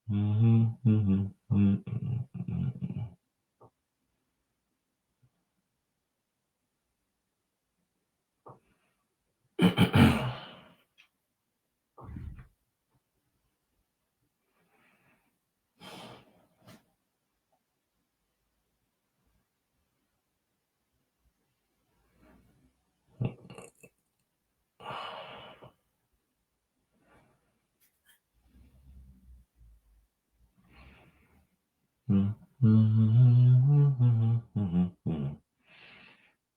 Mhm, mhm, mhm, mhm, mhm, mhm, mhm, mhm, mhm.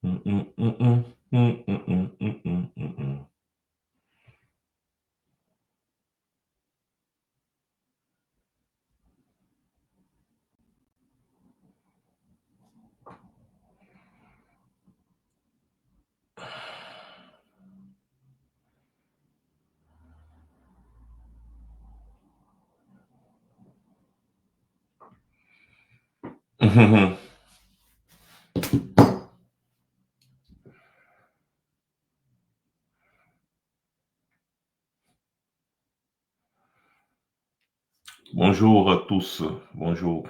Mm, mm, mm, mm, mm, mm, mm, mm, mm, mm, mm. Mhm. Bonjour à tous. Bonjour.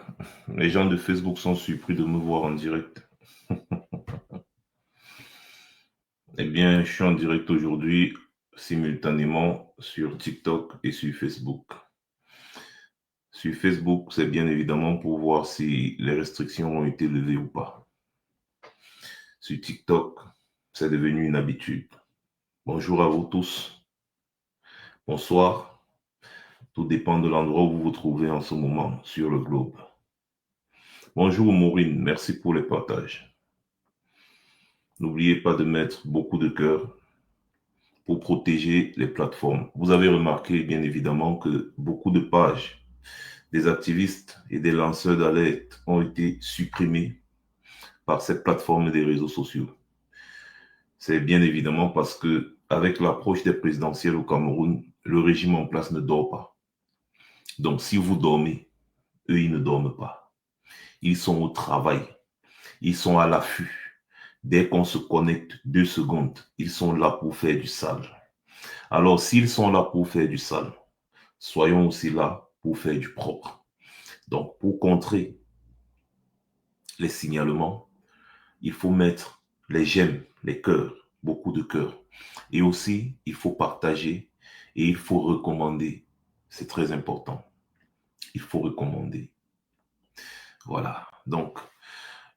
Les gens de Facebook sont surpris de me voir en direct. Eh bien, je suis en direct aujourd'hui simultanément sur TikTok et sur Facebook. Sur Facebook, c'est bien évidemment pour voir si les restrictions ont été levées ou pas. Sur TikTok, c'est devenu une habitude. Bonjour à vous tous. Bonsoir. Tout dépend de l'endroit où vous vous trouvez en ce moment sur le globe. Bonjour Maureen, merci pour les partages. N'oubliez pas de mettre beaucoup de cœur pour protéger les plateformes. Vous avez remarqué bien évidemment que beaucoup de pages des activistes et des lanceurs d'alerte ont été supprimés par cette plateforme des réseaux sociaux. C'est bien évidemment parce que avec l'approche des présidentielles au Cameroun, le régime en place ne dort pas. Donc si vous dormez, eux, ils ne dorment pas. Ils sont au travail, ils sont à l'affût. Dès qu'on se connecte 2 secondes, ils sont là pour faire du sale. Alors s'ils sont là pour faire du sale, soyons aussi là pour faire du propre. Donc pour contrer les signalements, il faut mettre les j'aime, les cœurs, beaucoup de cœurs. Et aussi, il faut partager et il faut recommander. C'est très important. Il faut recommander. Voilà. Donc,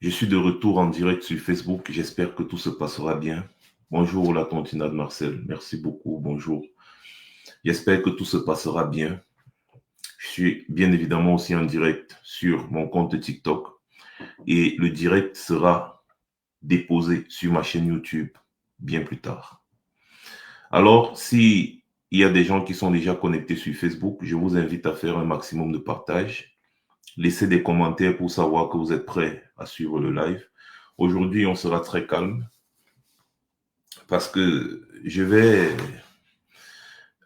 je suis de retour en direct sur Facebook. J'espère que tout se passera bien. Bonjour la tontinade Marcel. Merci beaucoup. Bonjour. J'espère que tout se passera bien. Je suis bien évidemment aussi en direct sur mon compte TikTok. Et le direct sera déposé sur ma chaîne YouTube bien plus tard. Alors, si il y a des gens qui sont déjà connectés sur Facebook, je vous invite à faire un maximum de partage. Laissez des commentaires pour savoir que vous êtes prêts à suivre le live. Aujourd'hui, on sera très calme parce que je vais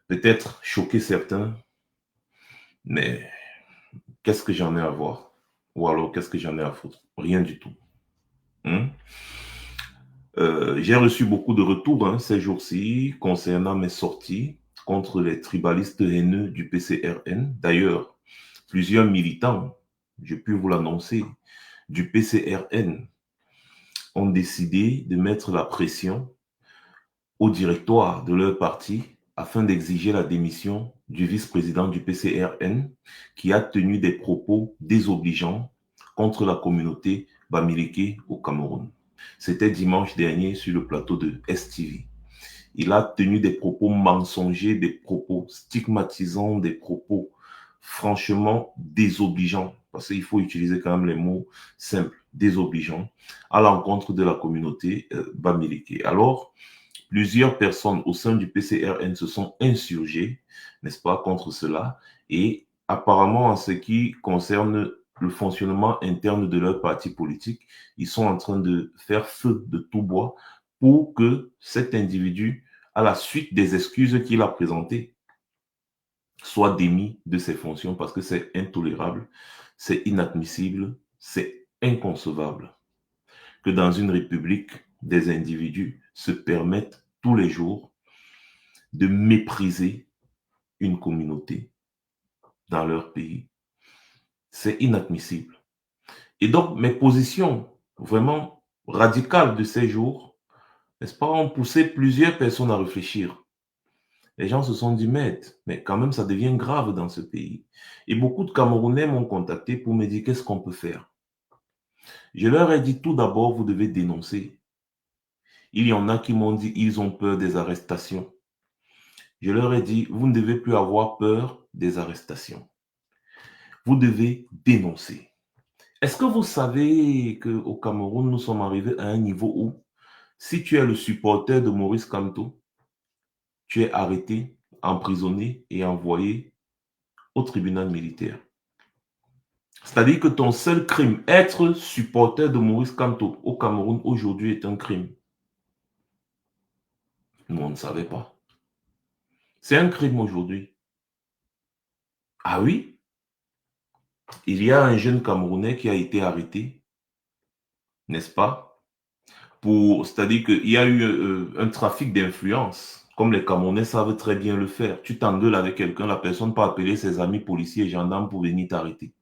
peut-être choquer certains, mais qu'est-ce que j'en ai à voir? Ou alors, qu'est-ce que j'en ai à foutre? Rien du tout. Hein? J'ai reçu beaucoup de retours ces jours-ci concernant mes sorties contre les tribalistes haineux du PCRN. D'ailleurs, plusieurs militants, je peux vous l'annoncer, du PCRN ont décidé de mettre la pression au directoire de leur parti afin d'exiger la démission du vice-président du PCRN qui a tenu des propos désobligeants contre la communauté bamileke au Cameroun. C'était dimanche dernier sur le plateau de STV. Il a tenu des propos mensongers, des propos stigmatisants, des propos franchement désobligeants, parce qu'il faut utiliser quand même les mots simples, désobligeants, à l'encontre de la communauté bamileke. Alors, plusieurs personnes au sein du PCRN se sont insurgées, n'est-ce pas, contre cela, et apparemment en ce qui concerne le fonctionnement interne de leur parti politique, ils sont en train de faire feu de tout bois pour que cet individu, à la suite des excuses qu'il a présentées, soit démis de ses fonctions parce que c'est intolérable, c'est inadmissible, c'est inconcevable que dans une république, des individus se permettent tous les jours de mépriser une communauté, dans leur pays. C'est inadmissible. Et donc, mes positions vraiment radicales de ces jours, n'est-ce pas, ont poussé plusieurs personnes à réfléchir. Les gens se sont dit, mais quand même, ça devient grave dans ce pays. Et beaucoup de Camerounais m'ont contacté pour me dire, qu'est-ce qu'on peut faire? Je leur ai dit, tout d'abord, vous devez dénoncer. Il y en a qui m'ont dit, ils ont peur des arrestations. Je leur ai dit, vous ne devez plus avoir peur des arrestations. Vous devez dénoncer. Est-ce que vous savez qu'au Cameroun, nous sommes arrivés à un niveau où, si tu es le supporter de Maurice Kamto, tu es arrêté, emprisonné et envoyé au tribunal militaire. C'est-à-dire que ton seul crime, être supporter de Maurice Kamto au Cameroun aujourd'hui est un crime. Nous, on ne savait pas. C'est un crime aujourd'hui. Ah oui, il y a un jeune Camerounais qui a été arrêté, n'est-ce pas? C'est-à-dire qu'il y a eu un trafic d'influence, comme les Camerounais savent très bien le faire. Tu t'engueules avec quelqu'un, la personne peut appeler ses amis policiers et gendarmes pour venir t'arrêter.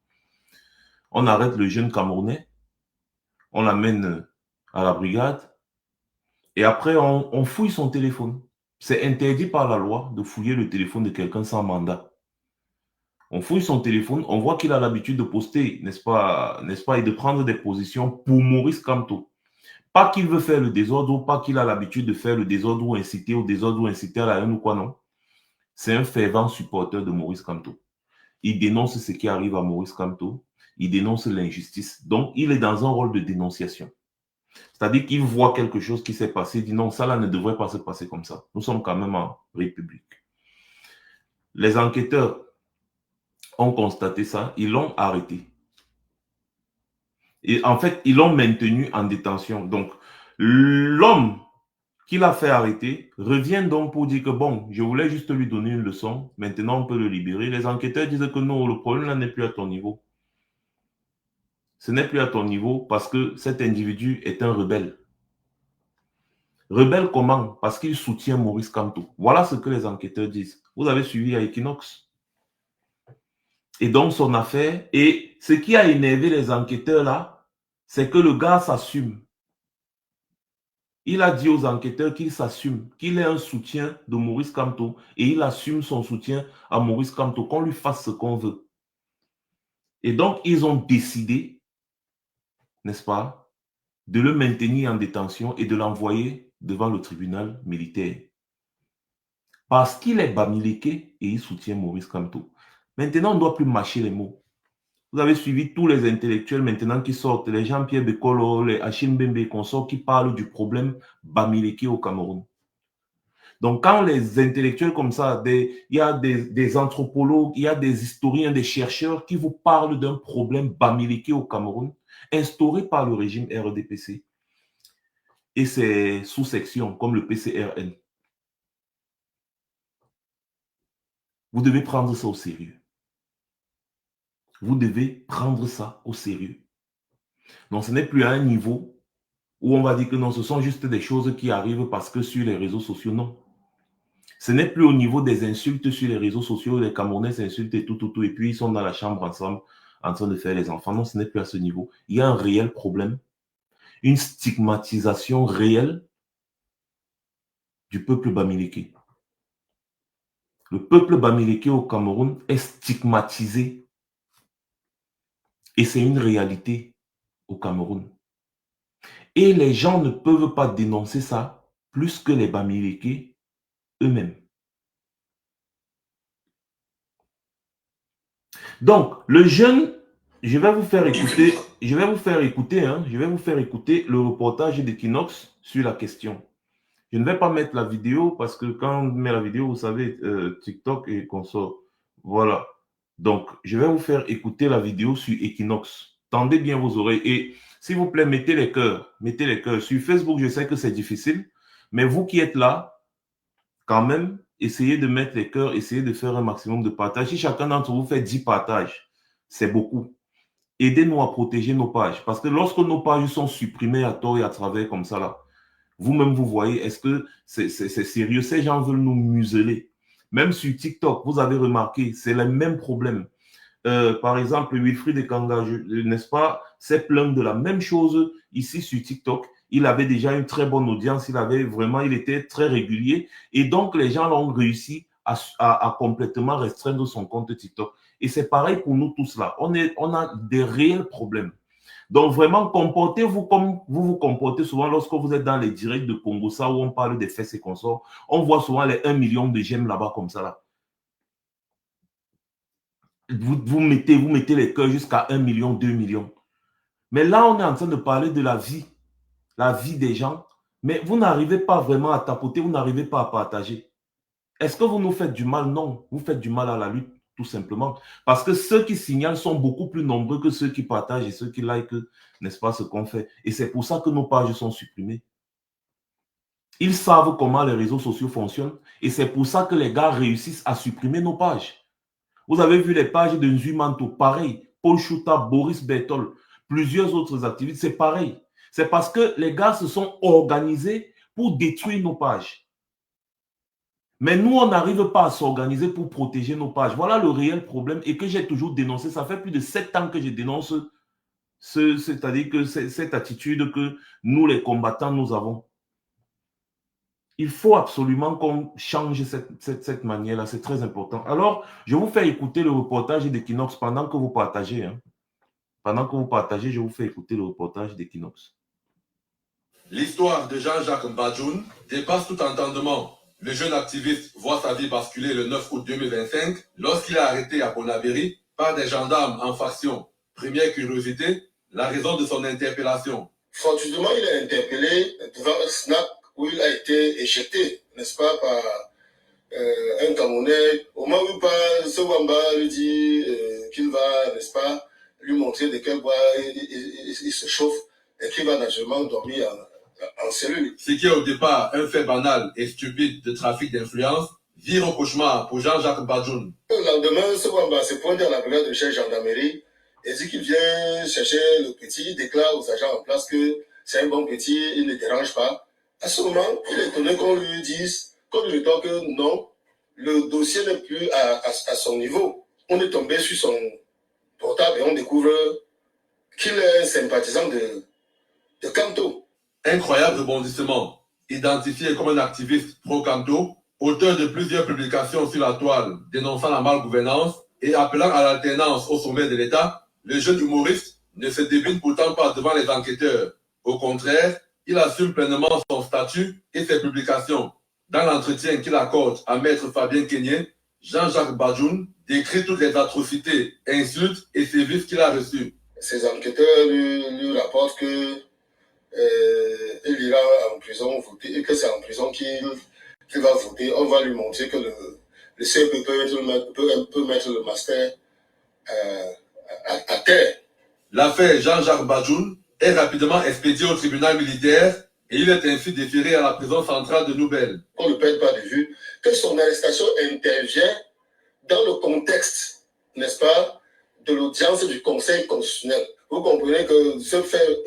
On arrête le jeune Camerounais, on l'amène à la brigade et après on fouille son téléphone. C'est interdit par la loi de fouiller le téléphone de quelqu'un sans mandat. On fouille son téléphone, on voit qu'il a l'habitude de poster, n'est-ce pas, et de prendre des positions pour Maurice Kamto. Pas qu'il veut faire le désordre ou pas qu'il a l'habitude de faire le désordre ou inciter au désordre ou inciter à la haine ou quoi, non. C'est un fervent supporter de Maurice Kamto. Il dénonce ce qui arrive à Maurice Kamto. Il dénonce l'injustice. Donc, il est dans un rôle de dénonciation. C'est-à-dire qu'il voit quelque chose qui s'est passé, il dit non, ça là ne devrait pas se passer comme ça. Nous sommes quand même en République. Les enquêteurs ont constaté ça, ils l'ont arrêté. Et en fait, ils l'ont maintenu en détention. Donc, l'homme qui l'a fait arrêter revient donc pour dire que bon, je voulais juste lui donner une leçon, maintenant on peut le libérer. Les enquêteurs disent que non, le problème là n'est plus à ton niveau. Ce n'est plus à ton niveau parce que cet individu est un rebelle. Rebelle comment? Parce qu'il soutient Maurice Kamto. Voilà ce que les enquêteurs disent. Vous avez suivi à Equinox. Et donc son affaire, et ce qui a énervé les enquêteurs là, c'est que le gars s'assume. Il a dit aux enquêteurs qu'il s'assume, qu'il est un soutien de Maurice Kamto et il assume son soutien à Maurice Kamto, qu'on lui fasse ce qu'on veut. Et donc, ils ont décidé, n'est-ce pas, de le maintenir en détention et de l'envoyer devant le tribunal militaire. Parce qu'il est Bamileke et il soutient Maurice Kamto. Maintenant, on ne doit plus mâcher les mots. Vous avez suivi tous les intellectuels maintenant qui sortent, les Jean-Pierre Bekolo, les Achille Mbembe consorts qui parlent du problème Bamileke au Cameroun. Donc, quand les intellectuels comme ça, il y a des anthropologues, il y a des historiens, des chercheurs qui vous parlent d'un problème bamileke au Cameroun, instauré par le régime RDPC et ses sous-sections comme le PCRN. Vous devez prendre ça au sérieux. Vous devez prendre ça au sérieux. Donc, ce n'est plus à un niveau où on va dire que non, ce sont juste des choses qui arrivent parce que sur les réseaux sociaux, non. Ce n'est plus au niveau des insultes sur les réseaux sociaux, les Camerounais s'insultent et tout, et puis ils sont dans la chambre ensemble en train de faire les enfants. Non, ce n'est plus à ce niveau. Il y a un réel problème, une stigmatisation réelle du peuple bamileke. Le peuple bamileke au Cameroun est stigmatisé et c'est une réalité au Cameroun. Et les gens ne peuvent pas dénoncer ça plus que les bamileke eux-mêmes. Donc, le jeune, je vais vous faire écouter, je vais vous faire écouter le reportage d'Equinox sur la question. Je ne vais pas mettre la vidéo parce que quand on met la vidéo, vous savez, TikTok et consort. Voilà. Donc, je vais vous faire écouter la vidéo sur Equinox. Tendez bien vos oreilles et s'il vous plaît, mettez les cœurs. Mettez les cœurs. Sur Facebook, je sais que c'est difficile, mais vous qui êtes là, quand même, essayez de mettre les cœurs, essayez de faire un maximum de partage. Si chacun d'entre vous fait 10 partages, c'est beaucoup. Aidez-nous à protéger nos pages. Parce que lorsque nos pages sont supprimées à tort et à travers comme ça, là, vous-même, vous voyez, est-ce que c'est sérieux? Ces gens veulent nous museler. Même sur TikTok, vous avez remarqué, c'est le même problème. par exemple, Wilfried Ekanga, n'est-ce pas, s'est plaint de la même chose ici sur TikTok. Il avait déjà une très bonne audience, il était très régulier. Et donc, les gens l'ont réussi à complètement restreindre son compte TikTok. Et c'est pareil pour nous tous là. On a des réels problèmes. Donc, vraiment, comportez-vous comme vous vous comportez souvent lorsque vous êtes dans les directs de Congo, ça où on parle des fesses et consorts. On voit souvent les 1 million de j'aime là-bas comme ça. Là. Vous mettez les cœurs jusqu'à 1 million, 2 millions. Mais là, on est en train de parler de la vie des gens. Mais vous n'arrivez pas vraiment à tapoter, vous n'arrivez pas à partager. Est-ce que vous nous faites du mal? Non, vous faites du mal à la lutte, tout simplement. Parce que ceux qui signalent sont beaucoup plus nombreux que ceux qui partagent et ceux qui likent, n'est-ce pas, ce qu'on fait. Et c'est pour ça que nos pages sont supprimées. Ils savent comment les réseaux sociaux fonctionnent et c'est pour ça que les gars réussissent à supprimer nos pages. Vous avez vu les pages de Nzumanto, pareil. Paul Chouta, Boris Bertol, plusieurs autres activistes, c'est pareil. C'est parce que les gars se sont organisés pour détruire nos pages. Mais nous, on n'arrive pas à s'organiser pour protéger nos pages. Voilà le réel problème et que j'ai toujours dénoncé. Ça fait plus de 7 ans que je dénonce c'est-à-dire que cette attitude que nous, les combattants, nous avons. Il faut absolument qu'on change cette manière-là. C'est très important. Alors, je vous fais écouter le reportage d'Equinox pendant que vous partagez. Hein. Pendant que vous partagez, je vous fais écouter le reportage d'Equinox. L'histoire de Jean-Jacques Mbadjoun dépasse tout entendement. Le jeune activiste voit sa vie basculer le 9 août 2025 lorsqu'il est arrêté à Bonabéry par des gendarmes en faction. Première curiosité, la raison de son interpellation. Fortuitement, il est interpellé devant un snack où il a été éjecté, n'est-ce pas, par un Camerounais. Au moment où ce Wamba lui dit qu'il va, n'est-ce pas, lui montrer de quel bois il se chauffe et qu'il va naturellement dormir en cellule. Ce qui est au départ un fait banal et stupide de trafic d'influence vire au cauchemar pour Jean-Jacques Mbadjoun. Le lendemain, ce Wamba se pointe à la brigade de chef gendarmerie et dit qu'il vient chercher le petit. Il déclare aux agents en place que c'est un bon petit, il ne dérange pas. À ce moment, il est étonné qu'on lui dise, qu'on lui rétorque que non, le dossier n'est plus à son niveau. On est tombé sur son portable et on découvre qu'il est un sympathisant de Kanto. Incroyable rebondissement. Identifié comme un activiste pro-Kanto, auteur de plusieurs publications sur la toile dénonçant la malgouvernance et appelant à l'alternance au sommet de l'État, le jeune humoriste ne se débine pourtant pas devant les enquêteurs. Au contraire, il assume pleinement son statut et ses publications. Dans l'entretien qu'il accorde à Maître Fabien Kenyé, Jean-Jacques Mbadjoun décrit toutes les atrocités, insultes et sévices qu'il a reçus. Ces enquêteurs lui rapportent que il ira en prison voter et que c'est en prison qu'il va voter. On va lui montrer que le CEP peut mettre le master à terre. L'affaire Jean-Jacques Mbadjoun est rapidement expédiée au tribunal militaire et il est ainsi déféré à la prison centrale de Nouvelle. On ne perd pas de vue que son arrestation intervient dans le contexte, n'est-ce pas, de l'audience du Conseil constitutionnel. Vous comprenez que ce fait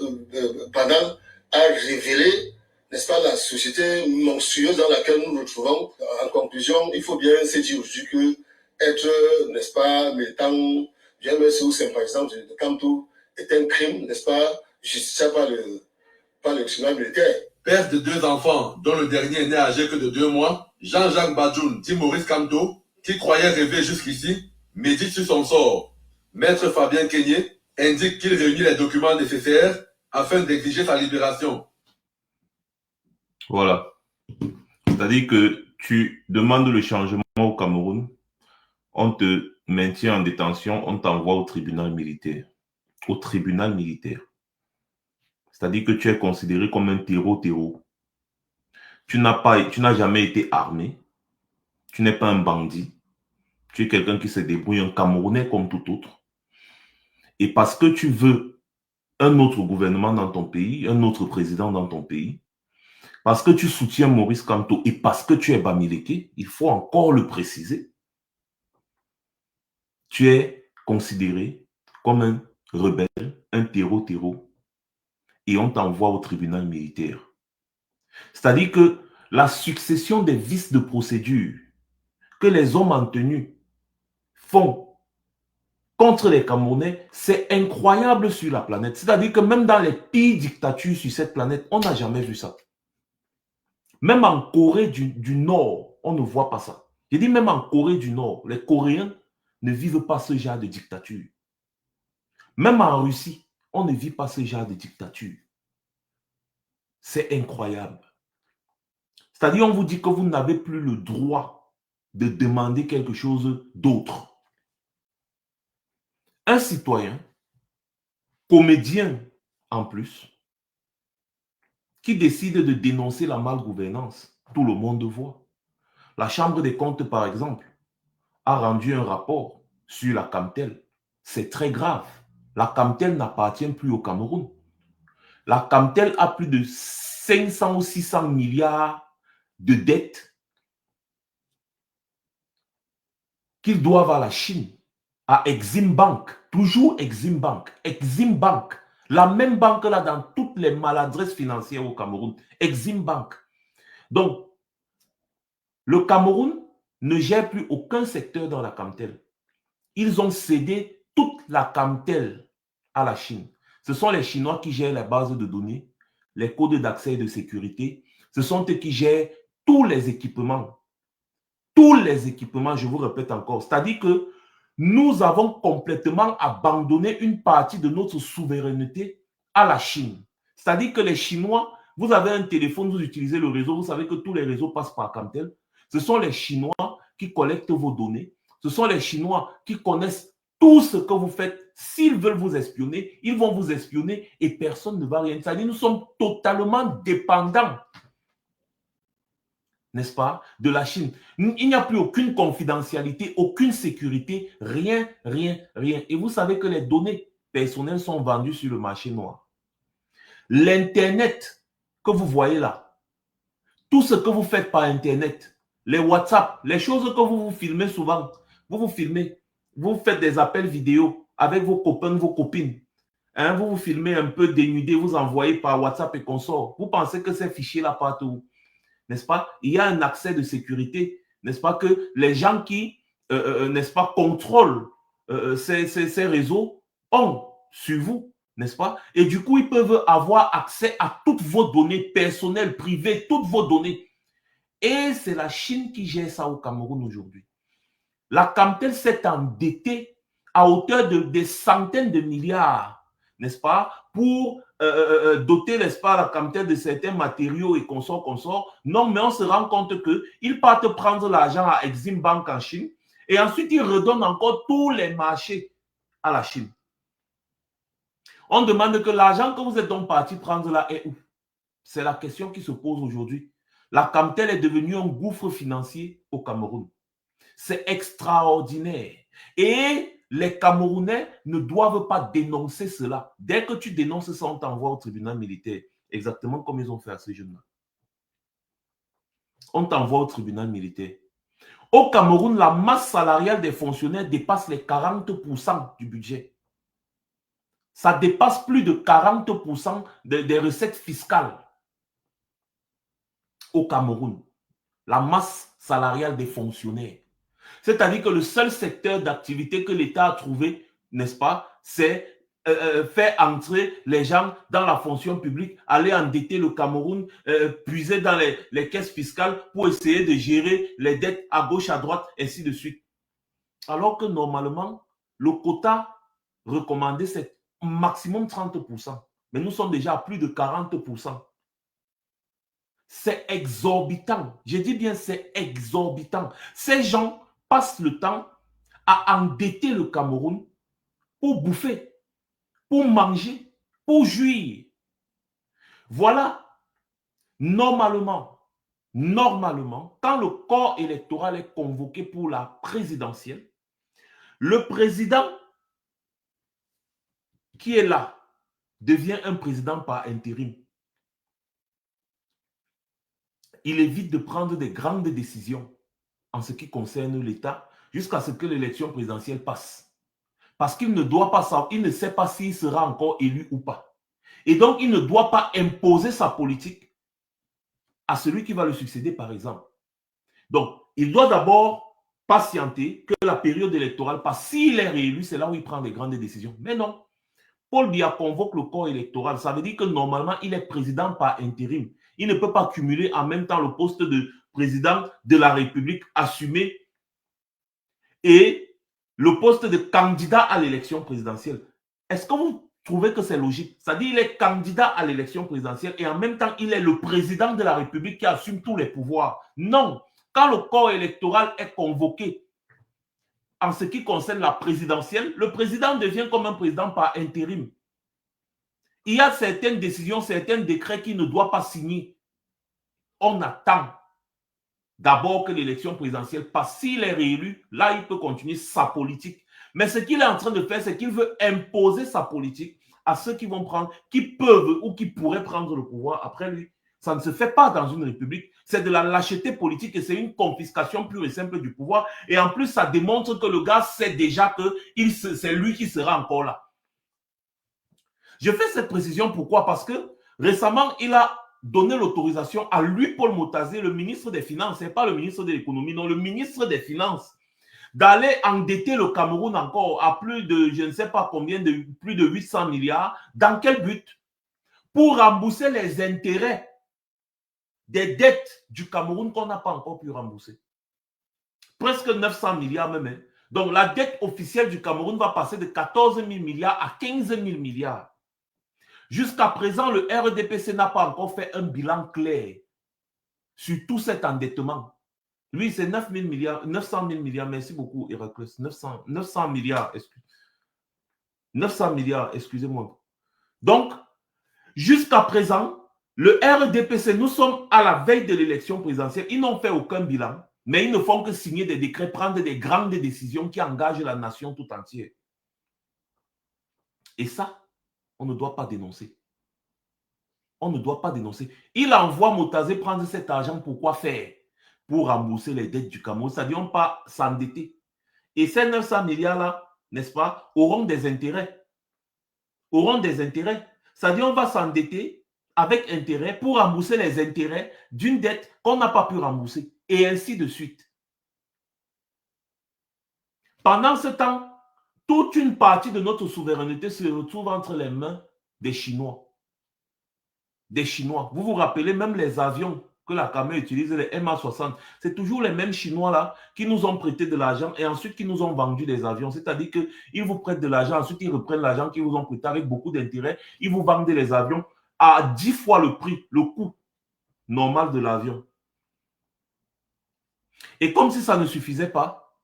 banal a révélé, n'est-ce pas, la société monstrueuse dans laquelle nous nous trouvons. En conclusion, il faut bien se dire aujourd'hui que être, n'est-ce pas, militant du MSC ou sympathisant de Kanto est un crime, n'est-ce pas, justifié par le tribunal militaire. Père de 2 enfants, dont le dernier n'est âgé que de 2 mois, Jean-Jacques Mbadjoun dit Maurice Kanto, qui croyait rêver jusqu'ici, médite sur son sort. Maître Fabien Kenyé indique qu'il réunit les documents nécessaires afin d'exiger sa libération. Voilà. C'est-à-dire que tu demandes le changement au Cameroun, on te maintient en détention, on t'envoie au tribunal militaire. Au tribunal militaire. C'est-à-dire que tu es considéré comme un terreau. Tu n'as jamais été armé. Tu n'es pas un bandit. Tu es quelqu'un qui se débrouille, un Camerounais comme tout autre. Et parce que tu veux un autre gouvernement dans ton pays, un autre président dans ton pays, parce que tu soutiens Maurice Kamto et parce que tu es Bamileke, il faut encore le préciser, tu es considéré comme un rebelle, un terreau, et on t'envoie au tribunal militaire. C'est-à-dire que la succession des vices de procédure que les hommes en tenue font contre les Camerounais, c'est incroyable sur la planète. C'est-à-dire que même dans les pires dictatures sur cette planète, on n'a jamais vu ça. Même en Corée du Nord, on ne voit pas ça. Je dis même en Corée du Nord, les Coréens ne vivent pas ce genre de dictature. Même en Russie, on ne vit pas ce genre de dictature. C'est incroyable. C'est-à-dire, on vous dit que vous n'avez plus le droit de demander quelque chose d'autre. Un citoyen, comédien en plus, qui décide de dénoncer la malgouvernance, tout le monde voit. La Chambre des comptes, par exemple, a rendu un rapport sur la Camtel. C'est très grave. La Camtel n'appartient plus au Cameroun. La Camtel a plus de 500 ou 600 milliards de dettes qu'ils doivent à la Chine, à Exim Bank, toujours Exim Bank, Exim Bank, la même banque là dans toutes les maladresses financières au Cameroun, Exim Bank. Donc, le Cameroun ne gère plus aucun secteur dans la Camtel. Ils ont cédé toute la Camtel à la Chine. Ce sont les Chinois qui gèrent les bases de données, les codes d'accès et de sécurité. Ce sont eux qui gèrent tous les équipements. Tous les équipements, je vous répète encore. C'est-à-dire que nous avons complètement abandonné une partie de notre souveraineté à la Chine. C'est-à-dire que les Chinois, vous avez un téléphone, vous utilisez le réseau, vous savez que tous les réseaux passent par Camtel. Ce sont les Chinois qui collectent vos données. Ce sont les Chinois qui connaissent tout ce que vous faites. S'ils veulent vous espionner, ils vont vous espionner et personne ne va rien. C'est-à-dire que nous sommes totalement dépendants, n'est-ce pas, de la Chine. Il n'y a plus aucune confidentialité, aucune sécurité, rien, rien, rien. Et vous savez que les données personnelles sont vendues sur le marché noir. L'Internet que vous voyez là, tout ce que vous faites par Internet, les WhatsApp, les choses que vous filmez souvent, vous filmez, vous faites des appels vidéo avec vos copains, vos copines. Hein, vous vous filmez un peu dénudé, vous envoyez par WhatsApp et consorts. Vous pensez que ces fichiers-là partent où? N'est-ce pas? Il y a un accès de sécurité, n'est-ce pas, que les gens qui, n'est-ce pas, contrôlent ces réseaux ont sur vous, n'est-ce pas? Et du coup, ils peuvent avoir accès à toutes vos données personnelles, privées, toutes vos données. Et c'est la Chine qui gère ça au Cameroun aujourd'hui. La Camtel s'est endettée à hauteur de des centaines de milliards, n'est-ce pas, pour doter, n'est-ce pas, la Camtel de certains matériaux et consorts. Non, mais on se rend compte qu'ils partent prendre l'argent à Exim Bank en Chine et ensuite ils redonnent encore tous les marchés à la Chine. On demande que l'argent que vous êtes donc parti prendre là est où? C'est la question qui se pose aujourd'hui. La Camtel est devenue un gouffre financier au Cameroun. C'est extraordinaire. Et les Camerounais ne doivent pas dénoncer cela. Dès que tu dénonces ça, on t'envoie au tribunal militaire. Exactement comme ils ont fait à ces jeunes-là. On t'envoie au tribunal militaire. Au Cameroun, la masse salariale des fonctionnaires dépasse les 40% du budget. Ça dépasse plus de 40% des recettes fiscales au Cameroun. La masse salariale des fonctionnaires. C'est-à-dire que le seul secteur d'activité que l'État a trouvé, n'est-ce pas, c'est faire entrer les gens dans la fonction publique, aller endetter le Cameroun, puiser dans les caisses fiscales pour essayer de gérer les dettes à gauche, à droite, ainsi de suite. Alors que normalement, le quota recommandé, c'est maximum 30%. Mais nous sommes déjà à plus de 40%. C'est exorbitant. Je dis bien, c'est exorbitant. Ces gens passent le temps à endetter le Cameroun pour bouffer, pour manger, pour jouir. Voilà, normalement, quand le corps électoral est convoqué pour la présidentielle, le président qui est là devient un président par intérim. Il évite de prendre des grandes décisions en ce qui concerne l'État jusqu'à ce que l'élection présidentielle passe. Parce qu'il ne doit pas savoir, il ne sait pas s'il sera encore élu ou pas. Et donc, il ne doit pas imposer sa politique à celui qui va le succéder, par exemple. Donc, il doit d'abord patienter, que la période électorale passe. S'il est réélu, c'est là où il prend les grandes décisions. Mais non. Paul Biya convoque le corps électoral. Ça veut dire que normalement, il est président par intérim. Il ne peut pas cumuler en même temps le poste de président de la République assumé et le poste de candidat à l'élection présidentielle. Est-ce que vous trouvez que c'est logique? C'est-à-dire qu'il est candidat à l'élection présidentielle et en même temps, il est le président de la République qui assume tous les pouvoirs. Non. Quand le corps électoral est convoqué en ce qui concerne la présidentielle, le président devient comme un président par intérim. Il y a certaines décisions, certains décrets qu'il ne doit pas signer. On attend d'abord que l'élection présidentielle passe. S'il est réélu, là, il peut continuer sa politique. Mais ce qu'il est en train de faire, c'est qu'il veut imposer sa politique à ceux qui vont prendre, qui peuvent ou qui pourraient prendre le pouvoir après lui. Ça ne se fait pas dans une république. C'est de la lâcheté politique et c'est une confiscation pure et simple du pouvoir. Et en plus, ça démontre que le gars sait déjà que c'est lui qui sera encore là. Je fais cette précision pourquoi? Parce que récemment, il a donné l'autorisation à lui, Paul Motazé, le ministre des Finances, et pas le ministre de l'économie, non, le ministre des Finances, d'aller endetter le Cameroun encore à plus de, je ne sais pas combien, de plus de 800 milliards. Dans quel but? Pour rembourser les intérêts des dettes du Cameroun qu'on n'a pas encore pu rembourser. Presque 900 milliards même. Hein. Donc la dette officielle du Cameroun va passer de 14 000 milliards à 15 000 milliards. Jusqu'à présent, le RDPC n'a pas encore fait un bilan clair sur tout cet endettement. Lui, c'est 900 000 milliards. Merci beaucoup, Héraclès. 900 milliards, 900 milliards, excusez-moi. Donc, jusqu'à présent, le RDPC, nous sommes à la veille de l'élection présidentielle. Ils n'ont fait aucun bilan, mais ils ne font que signer des décrets, prendre des grandes décisions qui engagent la nation tout entière. Et ça, on ne doit pas dénoncer. On ne doit pas dénoncer. Il envoie Motazé prendre cet argent pour quoi faire? Pour rembourser les dettes du Cameroun. C'est-à-dire, on ne pas s'endetter. Et ces 900 milliards-là, n'est-ce pas, auront des intérêts. Auront des intérêts. C'est-à-dire, on va s'endetter avec intérêt pour rembourser les intérêts d'une dette qu'on n'a pas pu rembourser. Et ainsi de suite. Pendant ce temps, toute une partie de notre souveraineté se retrouve entre les mains des Chinois. Des Chinois. Vous vous rappelez même les avions que la Cameroun utilise, les MA60. C'est toujours les mêmes Chinois là qui nous ont prêté de l'argent et ensuite qui nous ont vendu des avions. C'est-à-dire qu'ils vous prêtent de l'argent, ensuite ils reprennent l'argent qu'ils vous ont prêté avec beaucoup d'intérêt. Ils vous vendent les avions à 10 fois le prix, le coût normal de l'avion. Et comme si ça ne suffisait pas,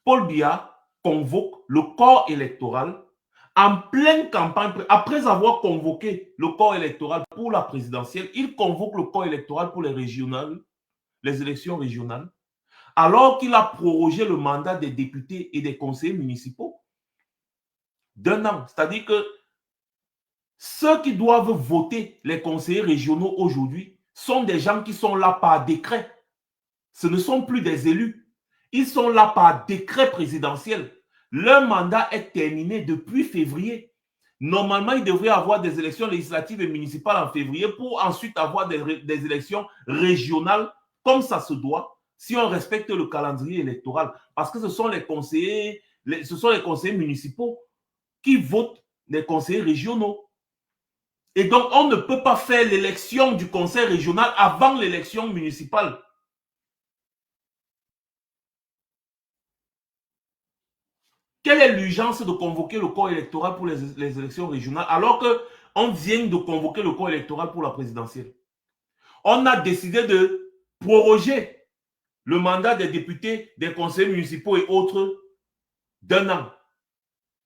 Paul Biya convoque le corps électoral en pleine campagne, après avoir convoqué le corps électoral pour la présidentielle, il convoque le corps électoral pour les régionales, les élections régionales, alors qu'il a prorogé le mandat des députés et des conseillers municipaux d'1 an. C'est-à-dire que ceux qui doivent voter les conseillers régionaux aujourd'hui sont des gens qui sont là par décret. Ce ne sont plus des élus. Ils sont là par décret présidentiel. Leur mandat est terminé depuis février. Normalement, il devrait y avoir des élections législatives et municipales en février pour ensuite avoir des élections régionales comme ça se doit si on respecte le calendrier électoral. Parce que ce sont les conseillers municipaux qui votent les conseillers régionaux. Et donc, on ne peut pas faire l'élection du conseil régional avant l'élection municipale. Quelle est l'urgence de convoquer le corps électoral pour les élections régionales alors qu'on vient de convoquer le corps électoral pour la présidentielle? On a décidé de proroger le mandat des députés, des conseillers municipaux et autres d'1 an.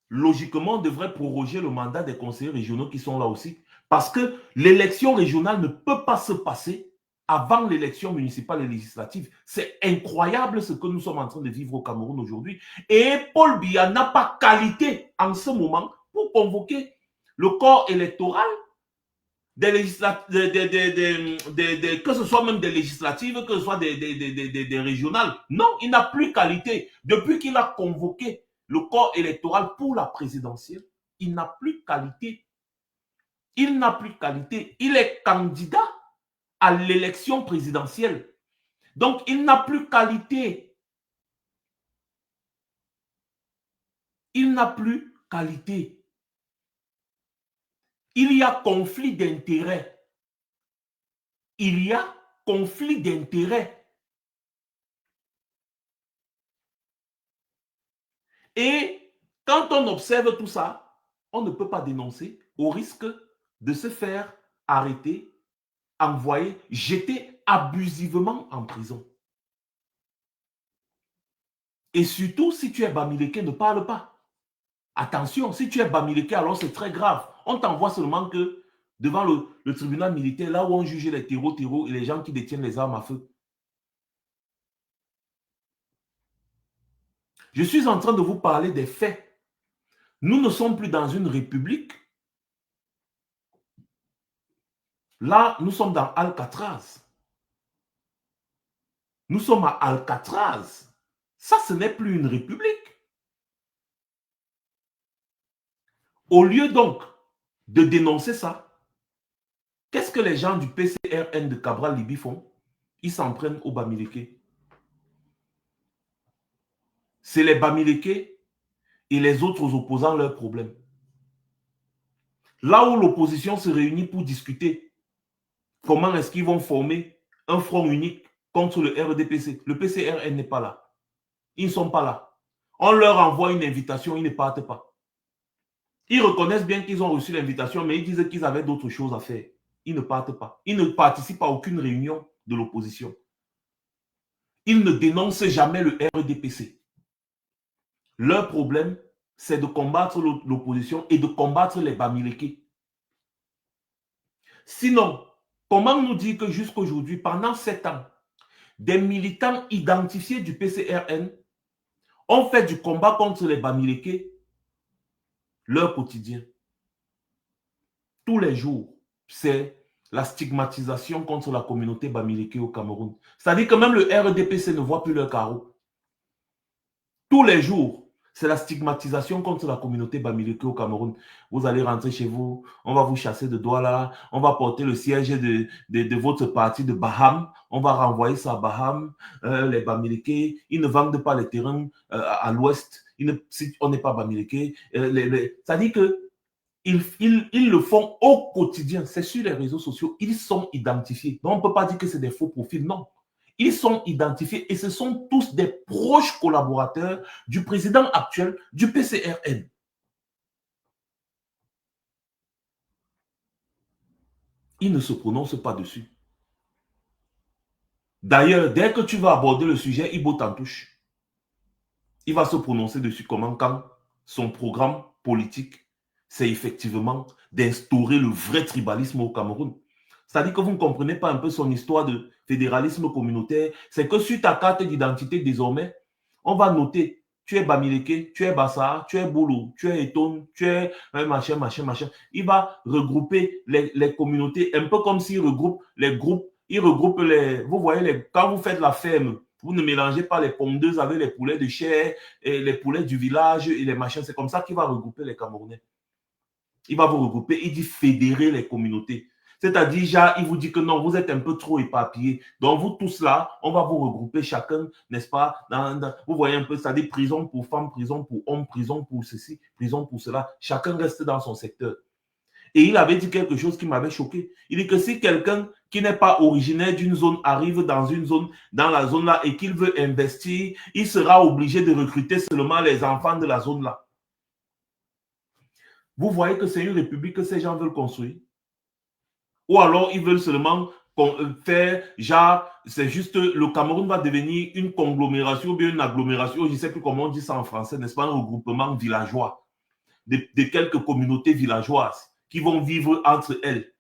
Logiquement, on devrait proroger le mandat des conseillers régionaux qui sont là aussi. Parce que l'élection régionale ne peut pas se passer avant l'élection municipale et législative. C'est incroyable ce que nous sommes en train de vivre au Cameroun aujourd'hui. Et Paul Biya n'a pas qualité en ce moment pour convoquer le corps électoral que ce soit même des législatives, que ce soit des régionales. Non, il n'a plus qualité. Depuis qu'il a convoqué le corps électoral pour la présidentielle, il n'a plus qualité. Il n'a plus qualité. Il est candidat à l'élection présidentielle. Donc, il n'a plus qualité. il n'a plus qualité. Il y a conflit d'intérêts. Il y a conflit d'intérêts. Et quand on observe tout ça, on ne peut pas dénoncer au risque de se faire arrêter, envoyer, jeter abusivement en prison. Et surtout, si tu es Bamileke, ne parle pas. Attention, si tu es Bamileke, alors c'est très grave. On t'envoie seulement que devant le tribunal militaire, là où on juge les terreaux et les gens qui détiennent les armes à feu. Je suis en train de vous parler des faits. Nous ne sommes plus dans une république. Là, nous sommes dans Alcatraz. Nous sommes à Alcatraz. Ça, ce n'est plus une république. Au lieu donc de dénoncer ça, qu'est-ce que les gens du PCRN de Cabral Libye font? Ils s'en prennent aux Bamileke. C'est les Bamileke et les autres opposants leurs problèmes. Là où l'opposition se réunit pour discuter comment est-ce qu'ils vont former un front unique contre le RDPC, le PCRN n'est pas là. Ils ne sont pas là. On leur envoie une invitation, ils ne partent pas. Ils reconnaissent bien qu'ils ont reçu l'invitation, mais ils disent qu'ils avaient d'autres choses à faire. Ils ne partent pas. Ils ne participent à aucune réunion de l'opposition. Ils ne dénoncent jamais le RDPC. Leur problème, c'est de combattre l'opposition et de combattre les Bamileke. Sinon, comment nous dire que jusqu'aujourd'hui, pendant 7 ans, des militants identifiés du PCRN ont fait du combat contre les Bamileke leur quotidien? Tous les jours, c'est la stigmatisation contre la communauté Bamileke au Cameroun. C'est-à-dire que même le RDPC ne voit plus leur carreau. Tous les jours, c'est la stigmatisation contre la communauté Bamileke au Cameroun. Vous allez rentrer chez vous, on va vous chasser de Douala, on va porter le siège de votre parti de Baham, on va renvoyer ça à Baham. Les Bamileke, ils ne vendent pas les terrains à l'ouest, si on n'est pas Bamileke. C'est-à-dire que ils le font au quotidien, c'est sur les réseaux sociaux, ils sont identifiés. Donc on ne peut pas dire que c'est des faux profils, non. Ils sont identifiés et ce sont tous des proches collaborateurs du président actuel du PCRN. Ils ne se prononcent pas dessus. D'ailleurs, dès que tu vas aborder le sujet, Ibo t'en touche. Il va se prononcer dessus comment, quand son programme politique, c'est effectivement d'instaurer le vrai tribalisme au Cameroun. C'est-à-dire que vous ne comprenez pas un peu son histoire de fédéralisme communautaire. C'est que sur ta carte d'identité, désormais, on va noter, tu es Bamileke, tu es Bassa, tu es Boulou, tu es Eton, tu es machin. Il va regrouper les communautés, un peu comme s'il regroupe les groupes. Il regroupe les... Vous voyez, quand vous faites la ferme, vous ne mélangez pas les pondeuses avec les poulets de chair, et les poulets du village et les machins. C'est comme ça qu'il va regrouper les Camerounais. Il va vous regrouper, il dit fédérer les communautés. C'est-à-dire, il vous dit que non, vous êtes un peu trop éparpillés. Donc, vous tous là, on va vous regrouper chacun, n'est-ce pas? Vous voyez un peu, c'est-à-dire prison pour femmes, prison pour hommes, prison pour ceci, prison pour cela. Chacun reste dans son secteur. Et il avait dit quelque chose qui m'avait choqué. Il dit que si quelqu'un qui n'est pas originaire d'une zone arrive dans une zone, dans la zone là, et qu'il veut investir, il sera obligé de recruter seulement les enfants de la zone là. Vous voyez que c'est une république que ces gens veulent construire. Ou alors, ils veulent seulement faire, genre, c'est juste, le Cameroun va devenir une conglomération ou bien une agglomération, je ne sais plus comment on dit ça en français, n'est-ce pas, un regroupement villageois, de quelques communautés villageoises qui vont vivre entre elles.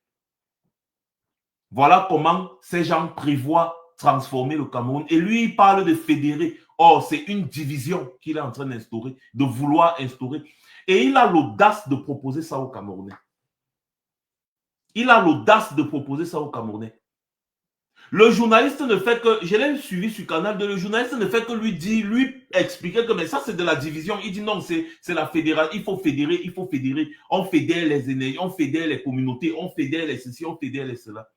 Voilà comment ces gens prévoient transformer le Cameroun. Et lui, il parle de fédérer. Or, c'est une division qu'il est en train d'instaurer, de vouloir instaurer. Et il a l'audace de proposer ça aux Camerounais. Il a l'audace de proposer ça aux Camerounais. Le journaliste ne fait que, je l'ai suivi sur Canal 2, le journaliste ne fait que lui expliquer que mais ça c'est de la division. Il dit non, c'est la fédération, il faut fédérer. On fédère les énergies, on fédère les communautés, on fédère les ceci, on fédère les cela.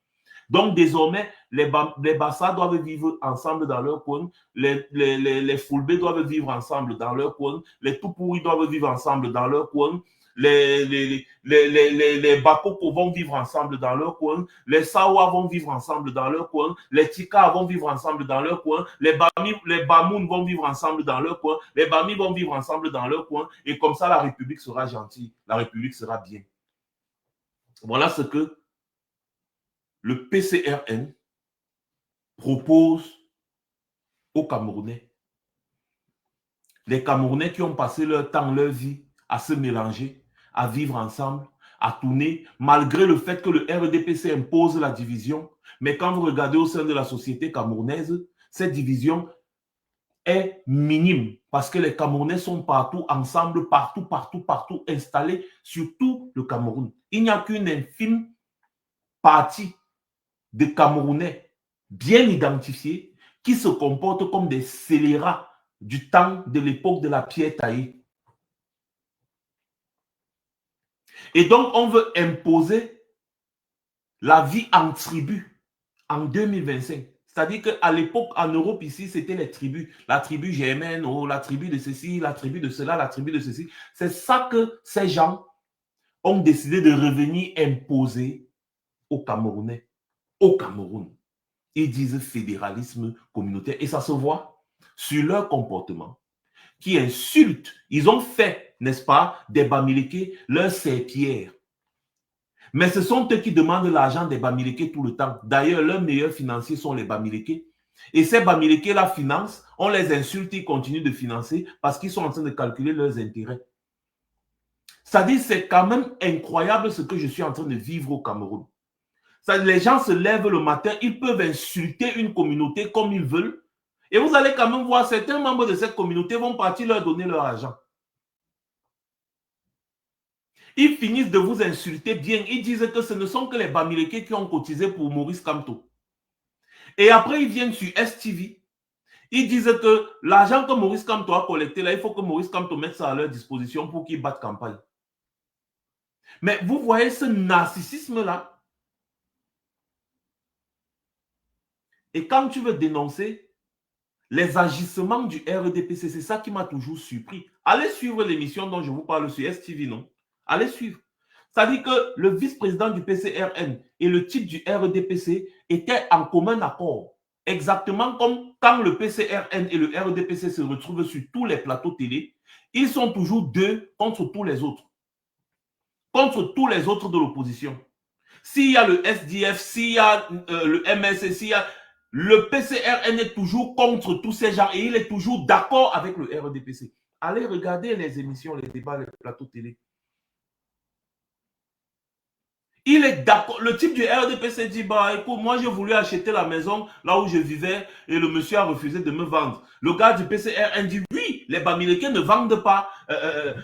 Donc, désormais, les Bassa doivent vivre ensemble dans leur coin, les Fulbe doivent vivre ensemble dans leur coin, les Tupuri doivent vivre ensemble dans leur coin, les Bakoko vont vivre ensemble dans leur coin, les Sawa vont vivre ensemble dans leur coin, les Tika vont vivre ensemble dans leur coin, les Bamoun vont vivre ensemble dans leur coin, les Bami vont vivre ensemble dans leur coin, et comme ça, la République sera gentille, la République sera bien. Voilà ce que le PCRN propose aux Camerounais. Les Camerounais qui ont passé leur temps, leur vie à se mélanger, à vivre ensemble, à tourner, malgré le fait que le RDPC impose la division. Mais quand vous regardez au sein de la société camerounaise, cette division est minime parce que les Camerounais sont partout, ensemble, partout, installés sur tout le Cameroun. Il n'y a qu'une infime partie de Camerounais bien identifiés qui se comportent comme des scélérats du temps de l'époque de la pierre taillée. Et donc, on veut imposer la vie en tribu en 2025. C'est-à-dire qu'à l'époque, en Europe, ici, c'était les tribus. La tribu GMN, la tribu de ceci, la tribu de cela, la tribu de ceci. C'est ça que ces gens ont décidé de revenir imposer aux Camerounais, au Cameroun. Ils disent fédéralisme communautaire. Et ça se voit sur leur comportement, qui insultent. Ils ont fait, n'est-ce pas, des Bamileke leurs serpillères. Mais ce sont eux qui demandent l'argent des Bamileke tout le temps. D'ailleurs, leurs meilleurs financiers sont les Bamileke. Et ces Bamileke la financent, on les insulte, ils continuent de financer parce qu'ils sont en train de calculer leurs intérêts. C'est-à-dire, c'est quand même incroyable ce que je suis en train de vivre au Cameroun. Les gens se lèvent le matin, ils peuvent insulter une communauté comme ils veulent. Et vous allez quand même voir, certains membres de cette communauté vont partir leur donner leur argent. Ils finissent de vous insulter bien. Ils disent que ce ne sont que les Bamileke qui ont cotisé pour Maurice Kamto. Et après, ils viennent sur STV. Ils disent que l'argent que Maurice Kamto a collecté, là, il faut que Maurice Kamto mette ça à leur disposition pour qu'ils battent campagne. Mais vous voyez ce narcissisme-là. Et quand tu veux dénoncer les agissements du RDPC, c'est ça qui m'a toujours surpris. Allez suivre l'émission dont je vous parle sur STV, non? Allez suivre. C'est-à-dire que le vice-président du PCRN et le type du RDPC étaient en commun accord. Exactement comme quand le PCRN et le RDPC se retrouvent sur tous les plateaux télé, ils sont toujours deux contre tous les autres. Contre tous les autres de l'opposition. S'il y a le SDF, s'il y a le MS, s'il y a... Le PCRN est toujours contre tous ces gens et il est toujours d'accord avec le RDPC. Allez regarder les émissions, les débats, les plateaux télé. Il est d'accord. Le type du RDPC dit, bah écoute, moi j'ai voulu acheter la maison là où je vivais et le monsieur a refusé de me vendre. Le gars du PCRN dit, oui, les Bamileke ne vendent pas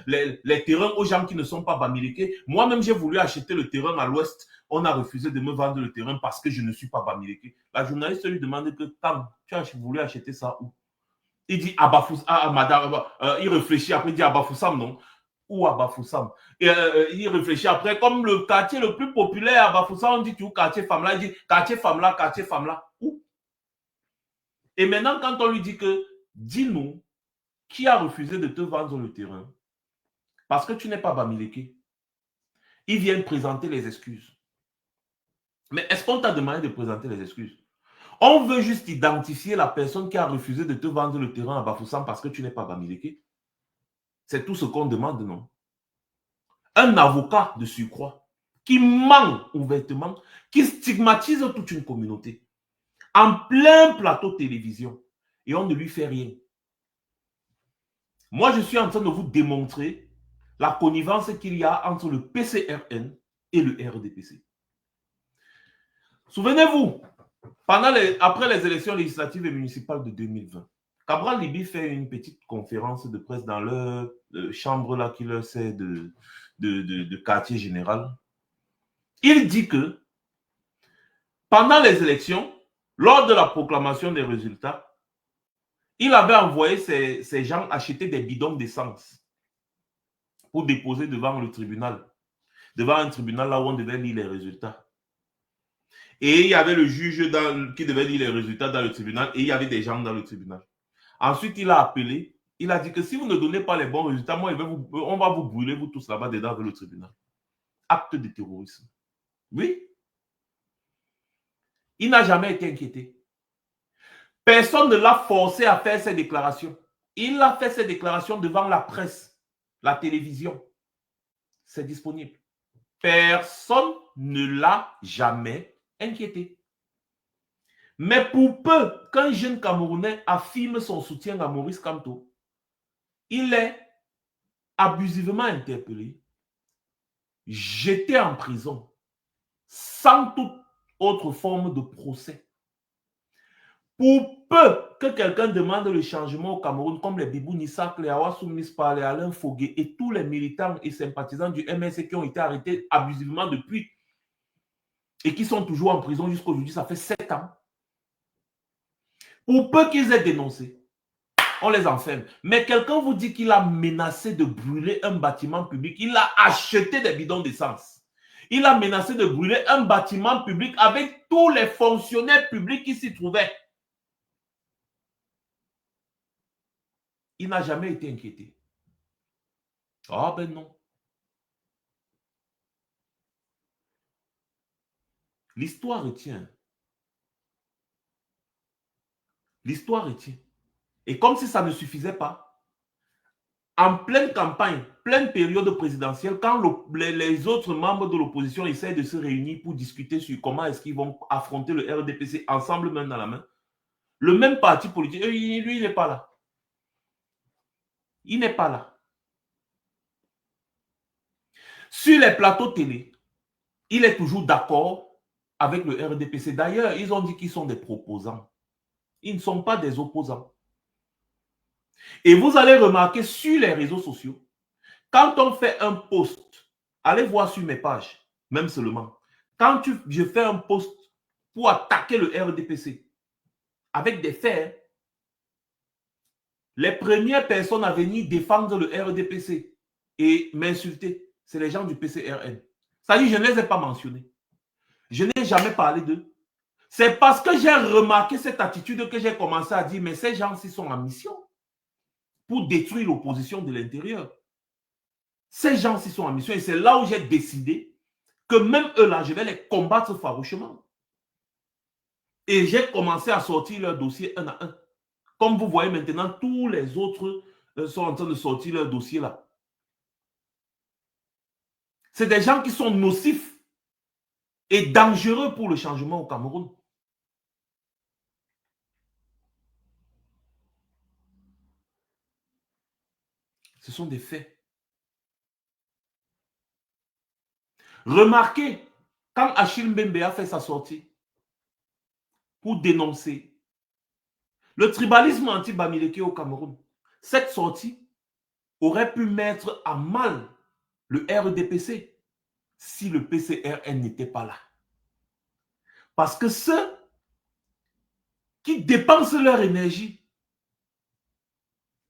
les terrains aux gens qui ne sont pas Bamileke. Moi-même j'ai voulu acheter le terrain à l'ouest. On a refusé de me vendre le terrain parce que je ne suis pas Bamileke. La journaliste lui demande que, Tam, tu as voulu acheter ça où? Il dit, madame, il réfléchit après, il dit, Abafoussam, non? Ou à Bafoussam. Et il réfléchit après, comme le quartier le plus populaire à Bafoussam, on dit tout quartier Famla, il dit quartier Famla. Où? Et maintenant, quand on lui dit que, dis-nous, qui a refusé de te vendre le terrain? Parce que tu n'es pas Bamileke. Ils viennent présenter les excuses. Mais est-ce qu'on t'a demandé de présenter les excuses? On veut juste identifier la personne qui a refusé de te vendre le terrain à Bafoussam parce que tu n'es pas Bamileke. C'est tout ce qu'on demande, non? Un avocat de surcroît qui ment ouvertement, qui stigmatise toute une communauté en plein plateau télévision et on ne lui fait rien. Moi, je suis en train de vous démontrer la connivence qu'il y a entre le PCRN et le RDPC. Souvenez-vous, après les élections législatives et municipales de 2020, Cabral Libi fait une petite conférence de presse dans leur chambre là qui leur sert de quartier général. Il dit que pendant les élections, lors de la proclamation des résultats, il avait envoyé ces gens acheter des bidons d'essence pour déposer devant le tribunal, devant un tribunal là où on devait lire les résultats. Et il y avait le juge qui devait lire les résultats dans le tribunal et il y avait des gens dans le tribunal. Ensuite, il a appelé. Il a dit que si vous ne donnez pas les bons résultats, moi, on va vous brûler, vous tous là-bas dedans avec le tribunal. Acte de terrorisme. Oui. Il n'a jamais été inquiété. Personne ne l'a forcé à faire ces déclarations. Il a fait ces déclarations devant la presse, la télévision. C'est disponible. Personne ne l'a jamais inquiété. Mais pour peu qu'un jeune Camerounais affirme son soutien à Maurice Kamto, il est abusivement interpellé, jeté en prison, sans toute autre forme de procès. Pour peu que quelqu'un demande le changement au Cameroun, comme les Bibou Nissak, les Awassou Mispa, les Alain Fogué et tous les militants et sympathisants du MSC qui ont été arrêtés abusivement depuis et qui sont toujours en prison jusqu'à aujourd'hui, ça fait 7 ans. Pour peu qu'ils aient dénoncé, on les enferme. Mais quelqu'un vous dit qu'il a menacé de brûler un bâtiment public, il a acheté des bidons d'essence. Il a menacé de brûler un bâtiment public avec tous les fonctionnaires publics qui s'y trouvaient. Il n'a jamais été inquiété. Ah ben non. L'histoire retient. L'histoire retient. Et comme si ça ne suffisait pas, en pleine campagne, pleine période présidentielle, quand les autres membres de l'opposition essaient de se réunir pour discuter sur comment est-ce qu'ils vont affronter le RDPC ensemble, main dans la main, le même parti politique, lui, il n'est pas là. Il n'est pas là. Sur les plateaux télé, il est toujours d'accord avec le RDPC. D'ailleurs, ils ont dit qu'ils sont des proposants. Ils ne sont pas des opposants. Et vous allez remarquer sur les réseaux sociaux, quand on fait un post, allez voir sur mes pages, même seulement, quand je fais un post pour attaquer le RDPC avec des faits, les premières personnes à venir défendre le RDPC et m'insulter, c'est les gens du PCRN. Ça dit, je ne les ai pas mentionnés. Je n'ai jamais parlé d'eux. C'est parce que j'ai remarqué cette attitude que j'ai commencé à dire, mais ces gens-ci sont en mission pour détruire l'opposition de l'intérieur. Ces gens-ci sont en mission et c'est là où j'ai décidé que même eux-là, je vais les combattre farouchement. Et j'ai commencé à sortir leur dossier un à un. Comme vous voyez maintenant, tous les autres sont en train de sortir leur dossier là. C'est des gens qui sont nocifs et dangereux pour le changement au Cameroun. Ce sont des faits. Remarquez, quand Achille Mbembe a fait sa sortie pour dénoncer le tribalisme anti-Bamileke au Cameroun, cette sortie aurait pu mettre à mal le RDPC si le PCRN n'était pas là. Parce que ceux qui dépensent leur énergie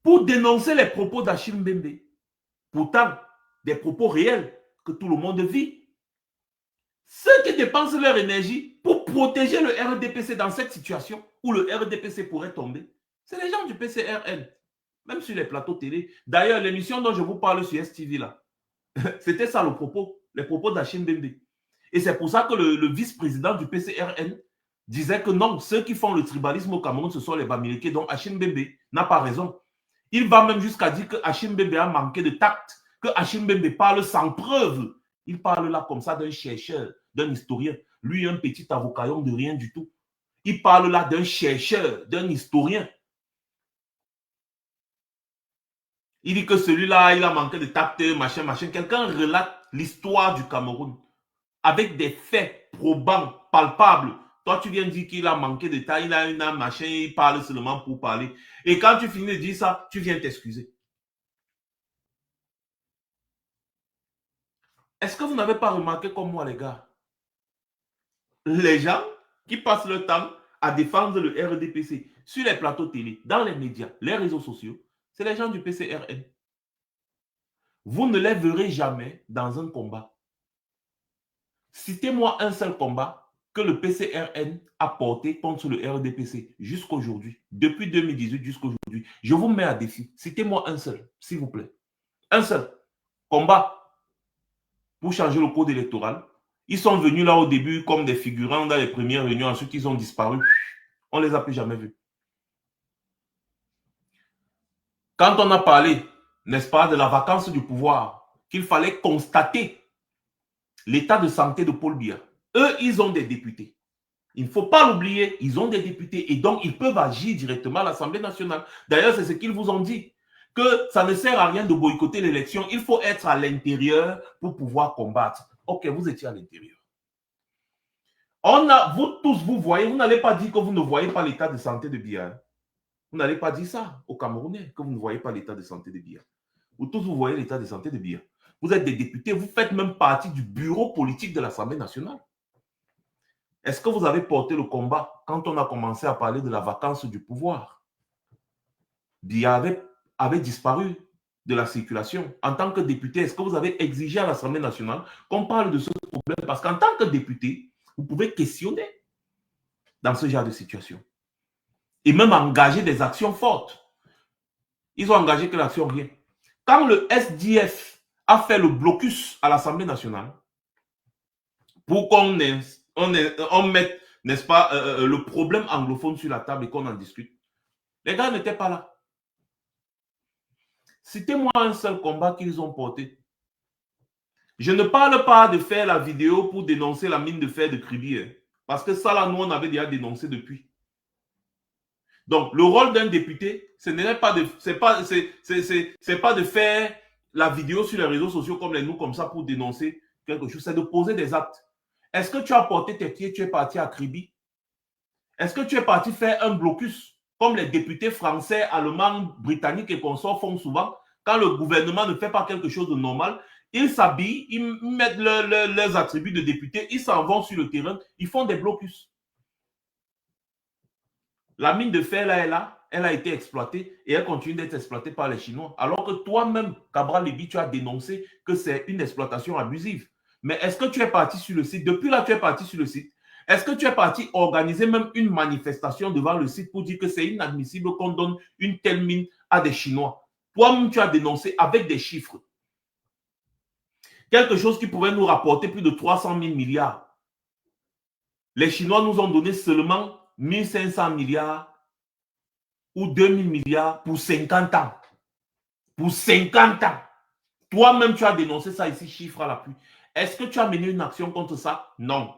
pour dénoncer les propos d'Achille Mbembe, pourtant des propos réels que tout le monde vit, ceux qui dépensent leur énergie pour protéger le RDPC dans cette situation où le RDPC pourrait tomber, c'est les gens du PCRN, même sur les plateaux télé. D'ailleurs, l'émission dont je vous parle sur STV, là, c'était ça le propos, les propos d'Achille Mbembe. Et c'est pour ça que le vice-président du PCRN disait que non, ceux qui font le tribalisme au Cameroun, ce sont les Bamileke, donc Achille Mbembe n'a pas raison. Il va même jusqu'à dire que Achille Mbembe a manqué de tact, que Achille Mbembe parle sans preuve. Il parle là comme ça d'un chercheur, d'un historien. Lui, un petit avocaillon de rien du tout. Il parle là d'un chercheur, d'un historien. Il dit que celui-là, il a manqué de tact, machin, machin. Quelqu'un relate l'histoire du Cameroun avec des faits probants, palpables. Toi, tu viens de dire qu'il a manqué de tact, il a une âme, machin, il parle seulement pour parler. Et quand tu finis de dire ça, tu viens t'excuser. Est-ce que vous n'avez pas remarqué comme moi, les gars? Les gens qui passent leur temps à défendre le RDPC sur les plateaux télé, dans les médias, les réseaux sociaux, c'est les gens du PCRN. Vous ne les verrez jamais dans un combat. Citez-moi un seul combat que le PCRN a porté contre le RDPC jusqu'à aujourd'hui, depuis 2018 jusqu'à aujourd'hui. Je vous mets à défi. Citez-moi un seul, s'il vous plaît. Un seul combat pour changer le code électoral. Ils sont venus là au début comme des figurants dans les premières réunions, ensuite ils ont disparu. On ne les a plus jamais vus. Quand on a parlé, n'est-ce pas, de la vacance du pouvoir, qu'il fallait constater l'état de santé de Paul Biya, eux, ils ont des députés. Il ne faut pas l'oublier, ils ont des députés et donc ils peuvent agir directement à l'Assemblée nationale. D'ailleurs, c'est ce qu'ils vous ont dit, que ça ne sert à rien de boycotter l'élection, il faut être à l'intérieur pour pouvoir combattre. Ok, vous étiez à l'intérieur. Vous tous, vous voyez, vous n'allez pas dire que vous ne voyez pas l'état de santé de Biya. Vous n'allez pas dire ça aux Camerounais, que vous ne voyez pas l'état de santé de Biya. Vous tous, vous voyez l'état de santé de Biya. Vous êtes des députés, vous faites même partie du bureau politique de l'Assemblée nationale. Est-ce que vous avez porté le combat quand on a commencé à parler de la vacance du pouvoir? Biya avait disparu de la circulation. En tant que député, est-ce que vous avez exigé à l'Assemblée nationale qu'on parle de ce problème? Parce qu'en tant que député, vous pouvez questionner dans ce genre de situation. Et même engager des actions fortes. Ils ont engagé que l'action rien. Quand le SDF a fait le blocus à l'Assemblée nationale pour qu'on mette, n'est-ce pas, le problème anglophone sur la table et qu'on en discute, les gars n'étaient pas là. Citez-moi un seul combat qu'ils ont porté. Je ne parle pas de faire la vidéo pour dénoncer la mine de fer de Kribi, hein, parce que ça, là, nous, on avait déjà dénoncé depuis. Donc, le rôle d'un député, ce n'est pas de, c'est pas de faire la vidéo sur les réseaux sociaux comme les nous, comme ça, pour dénoncer quelque chose. C'est de poser des actes. Est-ce que tu as porté tes pieds, tu es parti à Kribi? Est-ce que tu es parti faire un blocus, comme les députés français, allemands, britanniques et consorts font souvent? Quand le gouvernement ne fait pas quelque chose de normal, ils s'habillent, ils mettent leurs attributs de députés, ils s'en vont sur le terrain, ils font des blocus. La mine de fer, là, elle a été exploitée et elle continue d'être exploitée par les Chinois. Alors que toi-même, Cabral Libby, tu as dénoncé que c'est une exploitation abusive. Mais est-ce que tu es parti sur le site? Depuis là, tu es parti sur le site. Est-ce que tu es parti organiser même une manifestation devant le site pour dire que c'est inadmissible qu'on donne une telle mine à des Chinois? Toi-même, tu as dénoncé avec des chiffres. Quelque chose qui pouvait nous rapporter plus de 300 000 milliards. Les Chinois nous ont donné seulement 1500 milliards ou 2000 milliards pour 50 ans. Pour 50 ans. Toi-même, tu as dénoncé ça ici, chiffre à l'appui. Est-ce que tu as mené une action contre ça? Non.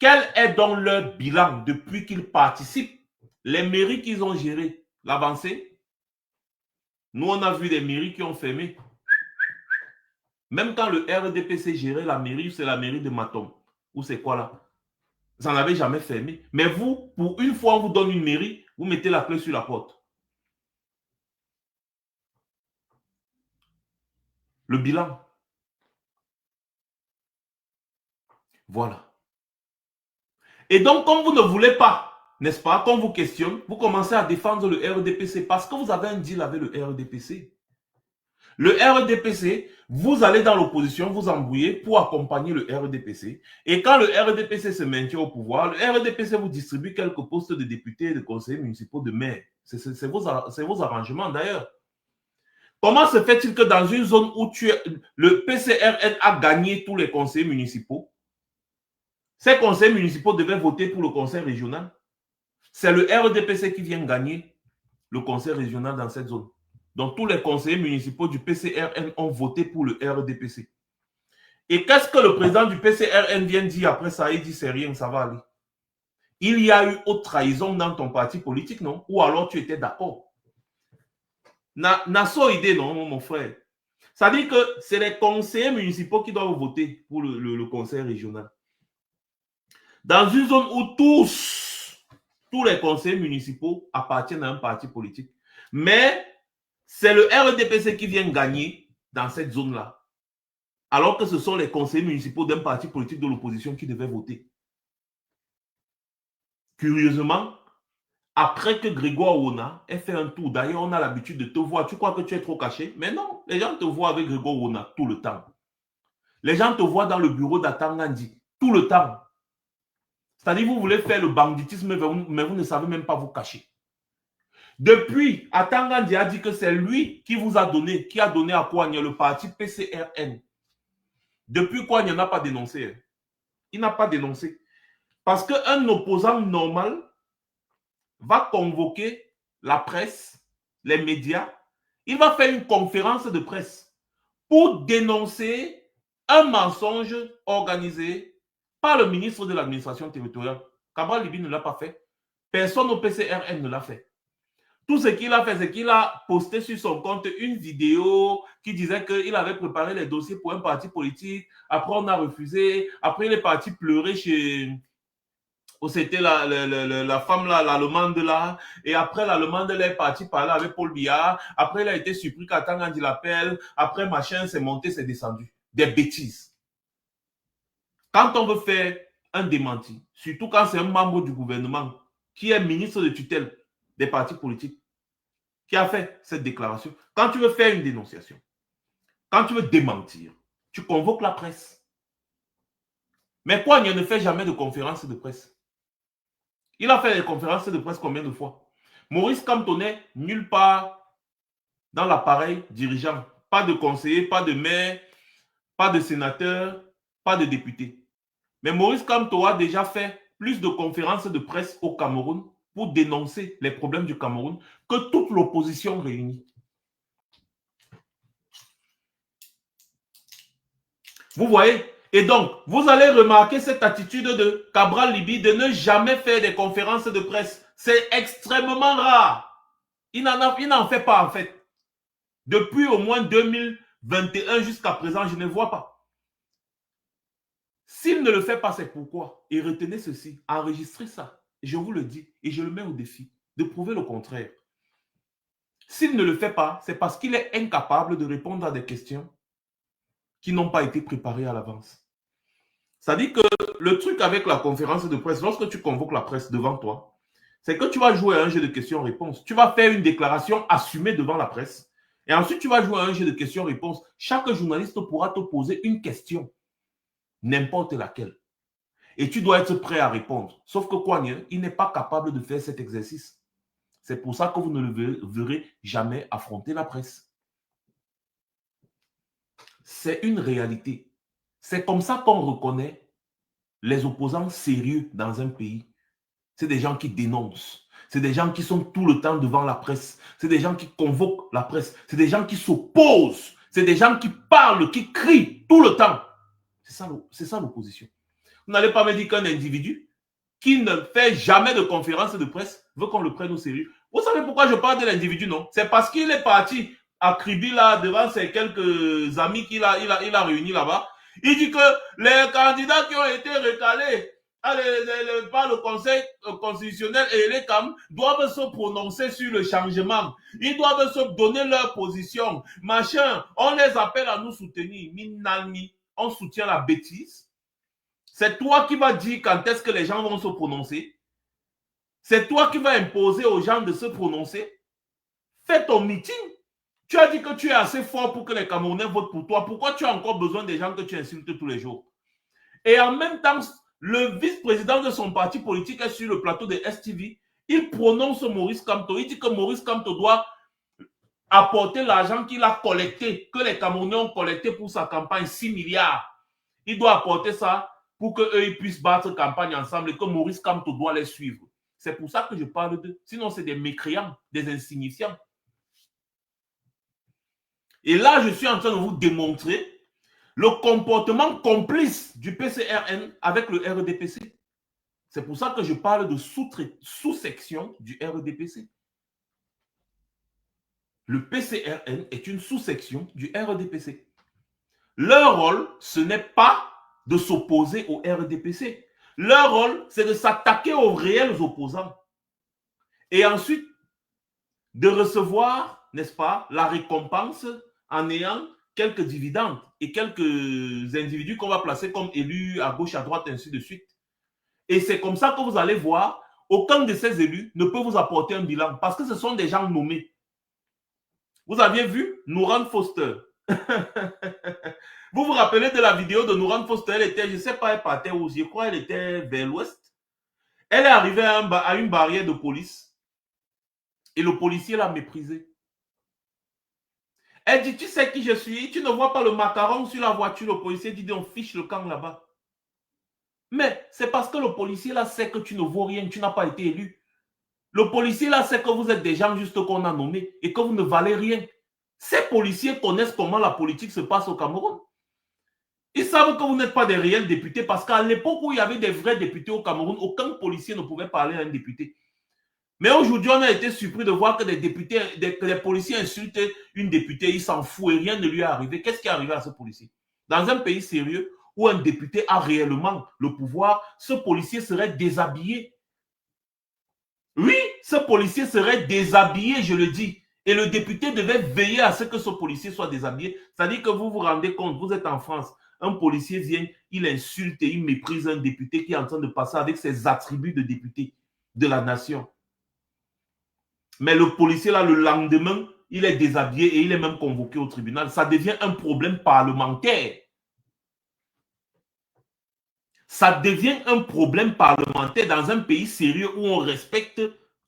Quel est donc leur bilan depuis qu'ils participent? Les mairies qu'ils ont gérées, l'avancée? Nous, on a vu des mairies qui ont fermé. Même quand le RDPC gérait la mairie, c'est la mairie de Matom. Ou c'est quoi là? Ça n'avait jamais fermé. Mais vous, pour une fois, on vous donne une mairie, vous mettez la clé sur la porte. Le bilan. Voilà. Et donc, comme vous ne voulez pas, n'est-ce pas, qu'on vous questionne, vous commencez à défendre le RDPC parce que vous avez un deal avec le RDPC. Le RDPC, vous allez dans l'opposition, vous embrouillez pour accompagner le RDPC. Et quand le RDPC se maintient au pouvoir, le RDPC vous distribue quelques postes de députés, de conseillers municipaux, de maires. C'est vos arrangements d'ailleurs. Comment se fait-il que dans une zone où le PCRN a gagné tous les conseillers municipaux, ces conseillers municipaux devaient voter pour le conseil régional? C'est le RDPC qui vient gagner le conseil régional dans cette zone. Donc, tous les conseillers municipaux du PCRN ont voté pour le RDPC. Et qu'est-ce que le président du PCRN vient dire après ça? Il dit, c'est rien, ça va aller. Il y a eu haute trahison dans ton parti politique, non? Ou alors tu étais d'accord? N'a idée, non, mon frère? Ça dit que c'est les conseillers municipaux qui doivent voter pour le conseil régional. Dans une zone où tous les conseillers municipaux appartiennent à un parti politique. Mais c'est le RDPC qui vient gagner dans cette zone-là. Alors que ce sont les conseillers municipaux d'un parti politique de l'opposition qui devaient voter. Curieusement, après que Grégoire Wona ait fait un tour, d'ailleurs, on a l'habitude de te voir. Tu crois que tu es trop caché? Mais non, les gens te voient avec Grégoire Wona tout le temps. Les gens te voient dans le bureau d'Atangandi tout le temps. C'est-à-dire, vous voulez faire le banditisme, mais vous ne savez même pas vous cacher. Depuis, Atangandi a dit que c'est lui qui vous a donné, qui a donné à Kouania le parti PCRN. Depuis Kouania n'a pas dénoncé. Il n'a pas dénoncé. Parce qu'un opposant normal va convoquer la presse, les médias. Il va faire une conférence de presse pour dénoncer un mensonge organisé par le ministre de l'administration territoriale. Cabral Libye ne l'a pas fait. Personne au PCRN ne l'a fait. Tout ce qu'il a fait, c'est qu'il a posté sur son compte une vidéo qui disait qu'il avait préparé les dossiers pour un parti politique. Après, on a refusé. Après, il est parti pleurer chez... C'était la femme là, l'allemande là. Et après, l'allemande, elle est partie parler avec Paul Biya. Après, il a été surpris qu'Atangandi l'appelle. Après, machin, c'est monté, c'est descendu. Des bêtises. Quand on veut faire un démenti, surtout quand c'est un membre du gouvernement qui est ministre de tutelle des partis politiques, qui a fait cette déclaration, quand tu veux faire une dénonciation, quand tu veux démentir, tu convoques la presse. Mais quoi, il ne fait jamais de conférence de presse. Il a fait des conférences de presse combien de fois? Maurice Kamto n'est nulle part dans l'appareil dirigeant. Pas de conseiller, pas de maire, pas de sénateur, pas de député. Mais Maurice Kamto a déjà fait plus de conférences de presse au Cameroun pour dénoncer les problèmes du Cameroun que toute l'opposition réunie. Vous voyez? Et donc, vous allez remarquer cette attitude de Cabral Libye de ne jamais faire des conférences de presse. C'est extrêmement rare. Il n'en fait pas en fait. Depuis au moins 2021 jusqu'à présent, je ne vois pas. S'il ne le fait pas, c'est pourquoi. Et retenez ceci, enregistrez ça. Je vous le dis et je le mets au défi de prouver le contraire. S'il ne le fait pas, c'est parce qu'il est incapable de répondre à des questions qui n'ont pas été préparées à l'avance. C'est-à-dire que le truc avec la conférence de presse, lorsque tu convoques la presse devant toi, c'est que tu vas jouer à un jeu de questions-réponses. Tu vas faire une déclaration assumée devant la presse et ensuite tu vas jouer à un jeu de questions-réponses. Chaque journaliste pourra te poser une question, n'importe laquelle. Et tu dois être prêt à répondre. Sauf que Kouania, il n'est pas capable de faire cet exercice. C'est pour ça que vous ne le verrez jamais affronter la presse. C'est une réalité. C'est comme ça qu'on reconnaît les opposants sérieux dans un pays. C'est des gens qui dénoncent. C'est des gens qui sont tout le temps devant la presse. C'est des gens qui convoquent la presse. C'est des gens qui s'opposent. C'est des gens qui parlent, qui crient tout le temps. C'est ça l'opposition. Vous n'allez pas me dire qu'un individu qui ne fait jamais de conférence de presse veut qu'on le prenne au sérieux. Vous savez pourquoi je parle de l'individu, non? C'est parce qu'il est parti à Kribi là, devant ses quelques amis qu'il a réunis là-bas. Il dit que les candidats qui ont été recalés par le Conseil constitutionnel et les CAM doivent se prononcer sur le changement. Ils doivent se donner leur position. Machin, on les appelle à nous soutenir. Minalmi, on soutient la bêtise. C'est toi qui vas dire quand est-ce que les gens vont se prononcer. C'est toi qui vas imposer aux gens de se prononcer. Fais ton meeting. Tu as dit que tu es assez fort pour que les Camerounais votent pour toi. Pourquoi tu as encore besoin des gens que tu insultes tous les jours? Et en même temps, le vice-président de son parti politique est sur le plateau de STV. Il prononce Maurice Kamto. Il dit que Maurice Kamto doit apporter l'argent qu'il a collecté, que les Camerounais ont collecté pour sa campagne, 6 milliards. Il doit apporter ça pour qu'eux ils puissent battre campagne ensemble et que Maurice Kamto doit les suivre. C'est pour ça que je parle d'eux. Sinon, c'est des mécréants, des insignifiants. Et là, je suis en train de vous démontrer le comportement complice du PCRN avec le RDPC. C'est pour ça que je parle de sous-section du RDPC. Le PCRN est une sous-section du RDPC. Leur rôle, ce n'est pas de s'opposer au RDPC. Leur rôle, c'est de s'attaquer aux réels opposants. Et ensuite, de recevoir, n'est-ce pas, la récompense en ayant quelques dividendes et quelques individus qu'on va placer comme élus à gauche, à droite, ainsi de suite. Et c'est comme ça que vous allez voir, aucun de ces élus ne peut vous apporter un bilan parce que ce sont des gens nommés. Vous aviez vu Nouran Foster. Vous vous rappelez de la vidéo de Nouran Foster? Elle était, je ne sais pas, elle partait où, je crois qu'elle était vers l'ouest. Elle est arrivée à une barrière de police et le policier l'a méprisée. Elle dit, tu sais qui je suis? Tu ne vois pas le macaron sur la voiture? Le policier dit, on fiche le camp là-bas. Mais c'est parce que le policier là sait que tu ne vaux rien, tu n'as pas été élu. Le policier là sait que vous êtes des gens juste qu'on a nommés et que vous ne valez rien. Ces policiers connaissent comment la politique se passe au Cameroun. Ils savent que vous n'êtes pas des réels députés parce qu'à l'époque où il y avait des vrais députés au Cameroun, aucun policier ne pouvait parler à un député. Mais aujourd'hui, on a été surpris de voir que les policiers insultent une députée, il s'en fout et rien ne lui est arrivé. Qu'est-ce qui est arrivé à ce policier? Dans un pays sérieux où un député a réellement le pouvoir, ce policier serait déshabillé. Oui, ce policier serait déshabillé, je le dis. Et le député devait veiller à ce que ce policier soit déshabillé. C'est-à-dire que vous vous rendez compte, vous êtes en France, un policier vient, il insulte et il méprise un député qui est en train de passer avec ses attributs de député de la nation. Mais le policier, là, le lendemain, il est déshabillé et il est même convoqué au tribunal. Ça devient un problème parlementaire. Ça devient un problème parlementaire dans un pays sérieux où on respecte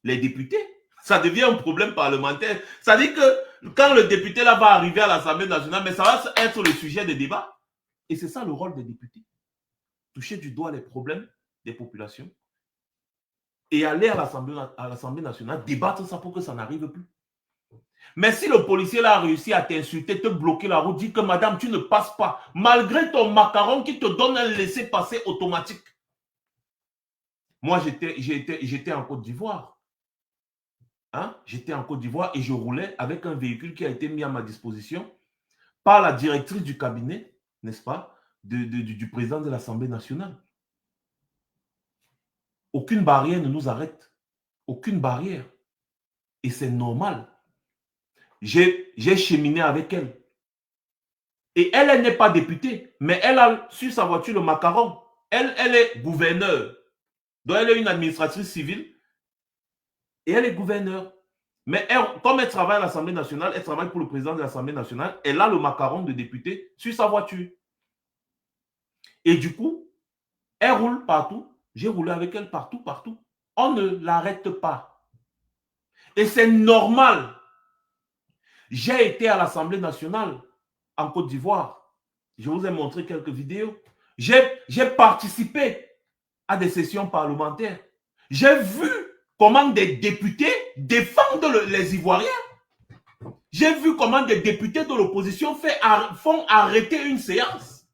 les députés. Ça devient un problème parlementaire. Ça dit que quand le député là va arriver à l'Assemblée nationale, mais ça va être le sujet de débat. Et c'est ça le rôle des députés. Toucher du doigt les problèmes des populations et aller à l'Assemblée nationale, débattre ça pour que ça n'arrive plus. Mais si le policier là a réussi à t'insulter, te bloquer la route, dit que madame, tu ne passes pas, malgré ton macaron qui te donne un laissez-passer automatique. Moi, j'étais en Côte d'Ivoire. Hein? J'étais en Côte d'Ivoire et je roulais avec un véhicule qui a été mis à ma disposition par la directrice du cabinet, n'est-ce pas, du président de l'Assemblée nationale. Aucune barrière ne nous arrête. Aucune barrière. Et c'est normal. J'ai cheminé avec elle. Et elle n'est pas députée, mais elle a sur sa voiture le macaron. Elle est gouverneure. Donc elle est une administratrice civile et elle est gouverneure. Mais comme elle travaille à l'Assemblée nationale, elle travaille pour le président de l'Assemblée nationale, elle a le macaron de député sur sa voiture. Et du coup, elle roule partout. J'ai roulé avec elle partout. On ne l'arrête pas. Et c'est normal. J'ai été à l'Assemblée nationale en Côte d'Ivoire. Je vous ai montré quelques vidéos. J'ai participé à des sessions parlementaires. J'ai vu comment des députés défendent les Ivoiriens. J'ai vu comment des députés de l'opposition font arrêter une séance.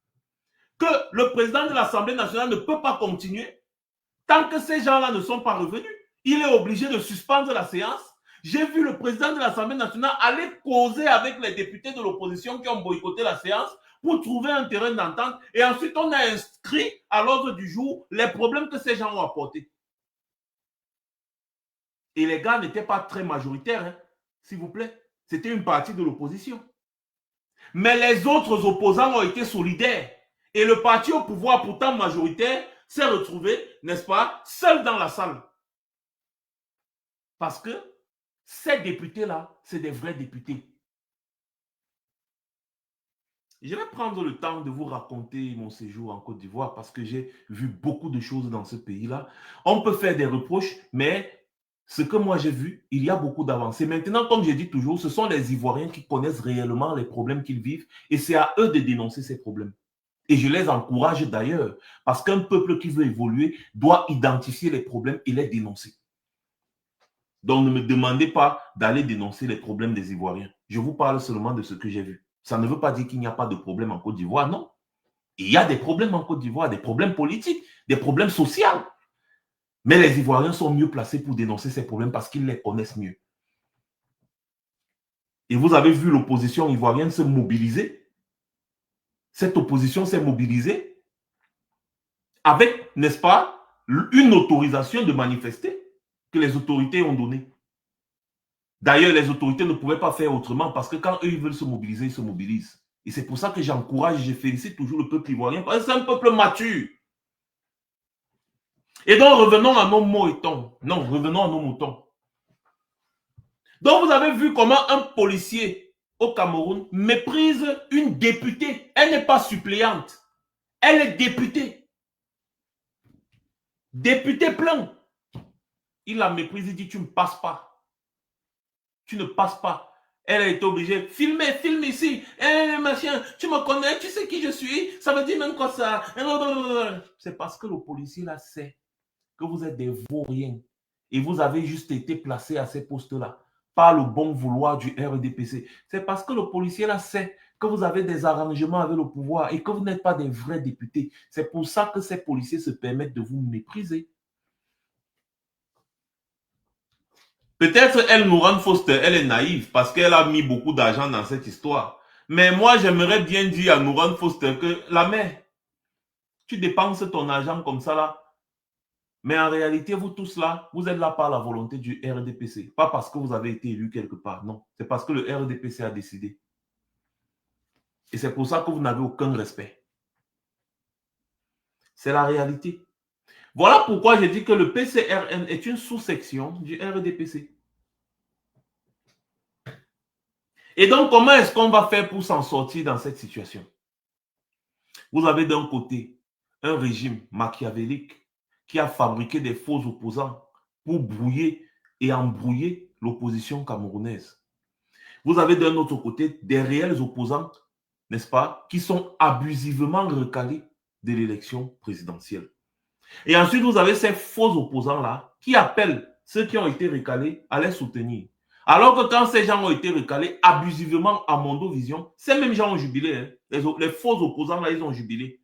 Que le président de l'Assemblée nationale ne peut pas continuer tant que ces gens-là ne sont pas revenus. Il est obligé de suspendre la séance. J'ai vu le président de l'Assemblée nationale aller causer avec les députés de l'opposition qui ont boycotté la séance pour trouver un terrain d'entente. Et ensuite, on a inscrit à l'ordre du jour les problèmes que ces gens ont apportés. Et les gars n'étaient pas très majoritaires, hein, s'il vous plaît. C'était une partie de l'opposition. Mais les autres opposants ont été solidaires. Et le parti au pouvoir, pourtant majoritaire, s'est retrouvé, n'est-ce pas, seul dans la salle. Parce que ces députés-là, c'est des vrais députés. Je vais prendre le temps de vous raconter mon séjour en Côte d'Ivoire parce que j'ai vu beaucoup de choses dans ce pays-là. On peut faire des reproches, mais ce que moi j'ai vu, il y a beaucoup d'avancées. Maintenant, comme je dis toujours, ce sont les Ivoiriens qui connaissent réellement les problèmes qu'ils vivent et c'est à eux de dénoncer ces problèmes. Et je les encourage d'ailleurs parce qu'un peuple qui veut évoluer doit identifier les problèmes et les dénoncer. Donc, ne me demandez pas d'aller dénoncer les problèmes des Ivoiriens. Je vous parle seulement de ce que j'ai vu. Ça ne veut pas dire qu'il n'y a pas de problème en Côte d'Ivoire, non. Il y a des problèmes en Côte d'Ivoire, des problèmes politiques, des problèmes sociaux. Mais les Ivoiriens sont mieux placés pour dénoncer ces problèmes parce qu'ils les connaissent mieux. Et vous avez vu l'opposition ivoirienne se mobiliser. Cette opposition s'est mobilisée avec, n'est-ce pas, une autorisation de manifester que les autorités ont donnée. D'ailleurs, les autorités ne pouvaient pas faire autrement parce que quand eux ils veulent se mobiliser, ils se mobilisent. Et c'est pour ça que j'encourage et je félicite toujours le peuple ivoirien parce que c'est un peuple mature. Et donc, revenons à nos moutons. Non, revenons à nos moutons. Donc, vous avez vu comment un policier au Cameroun méprise une députée. Elle n'est pas suppléante. Elle est députée. Députée plein. Il la méprise, il dit, tu ne passes pas. Tu ne passes pas. Elle a été obligée, filme ici, machin, tu me connais, tu sais qui je suis, ça veut dire même quoi ça. C'est parce que le policier là sait que vous êtes des vauriens et vous avez juste été placé à ces postes-là par le bon vouloir du RDPC. C'est parce que le policier là sait que vous avez des arrangements avec le pouvoir et que vous n'êtes pas des vrais députés. C'est pour ça que ces policiers se permettent de vous mépriser. Peut-être elle, Nourane Foster, elle est naïve parce qu'elle a mis beaucoup d'argent dans cette histoire. Mais moi, j'aimerais bien dire à Nourane Foster que la mère, tu dépenses ton argent comme ça là. Mais en réalité, vous tous là, vous êtes là par la volonté du RDPC. Pas parce que vous avez été élu quelque part. Non, c'est parce que le RDPC a décidé. Et c'est pour ça que vous n'avez aucun respect. C'est la réalité. Voilà pourquoi j'ai dit que le PCRN est une sous-section du RDPC. Et donc, comment est-ce qu'on va faire pour s'en sortir dans cette situation? Vous avez d'un côté un régime machiavélique qui a fabriqué des faux opposants pour brouiller et embrouiller l'opposition camerounaise. Vous avez d'un autre côté des réels opposants, n'est-ce pas, qui sont abusivement recalés de l'élection présidentielle. Et ensuite, vous avez ces faux opposants-là qui appellent ceux qui ont été recalés à les soutenir. Alors que quand ces gens ont été recalés abusivement à Mondovision, ces mêmes gens ont jubilé. Hein. Les faux opposants-là, ils ont jubilé.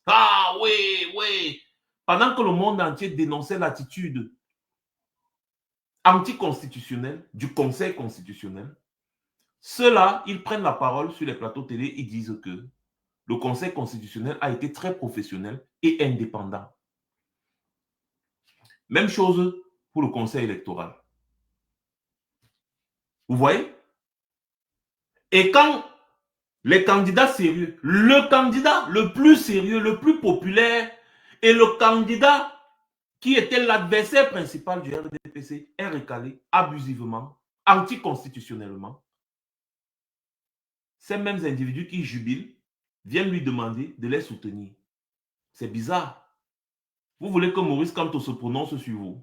Ah oui, oui. Pendant que le monde entier dénonçait l'attitude anticonstitutionnelle du Conseil constitutionnel, ceux-là, ils prennent la parole sur les plateaux télé, ils disent que le Conseil constitutionnel a été très professionnel et indépendant. Même chose pour le Conseil électoral. Vous voyez? Et quand les candidats sérieux, le candidat le plus sérieux, le plus populaire et le candidat qui était l'adversaire principal du RDPC est recalé abusivement, anticonstitutionnellement, ces mêmes individus qui jubilent viennent lui demander de les soutenir. C'est bizarre. Vous voulez que Maurice Kamto se prononce sur vous?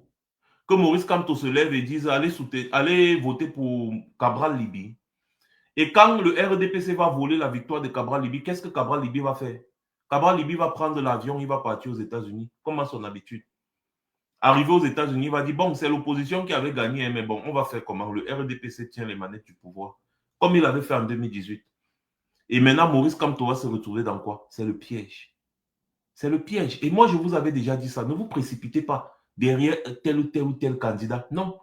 Que Maurice Kamto se lève et dise allez voter pour Cabral Libye. Et quand le RDPC va voler la victoire de Cabral Libye, qu'est-ce que Cabral Libye va faire? Cabral Libye va prendre l'avion, il va partir aux États-Unis, comme à son habitude. Arrivé aux États-Unis, il va dire bon, c'est l'opposition qui avait gagné, mais bon, on va faire comment? Le RDPC tient les manettes du pouvoir, comme il avait fait en 2018. Et maintenant, Maurice Kamto va se retrouver dans quoi? C'est le piège. C'est le piège. Et moi, je vous avais déjà dit ça. Ne vous précipitez pas derrière tel ou tel candidat. Non.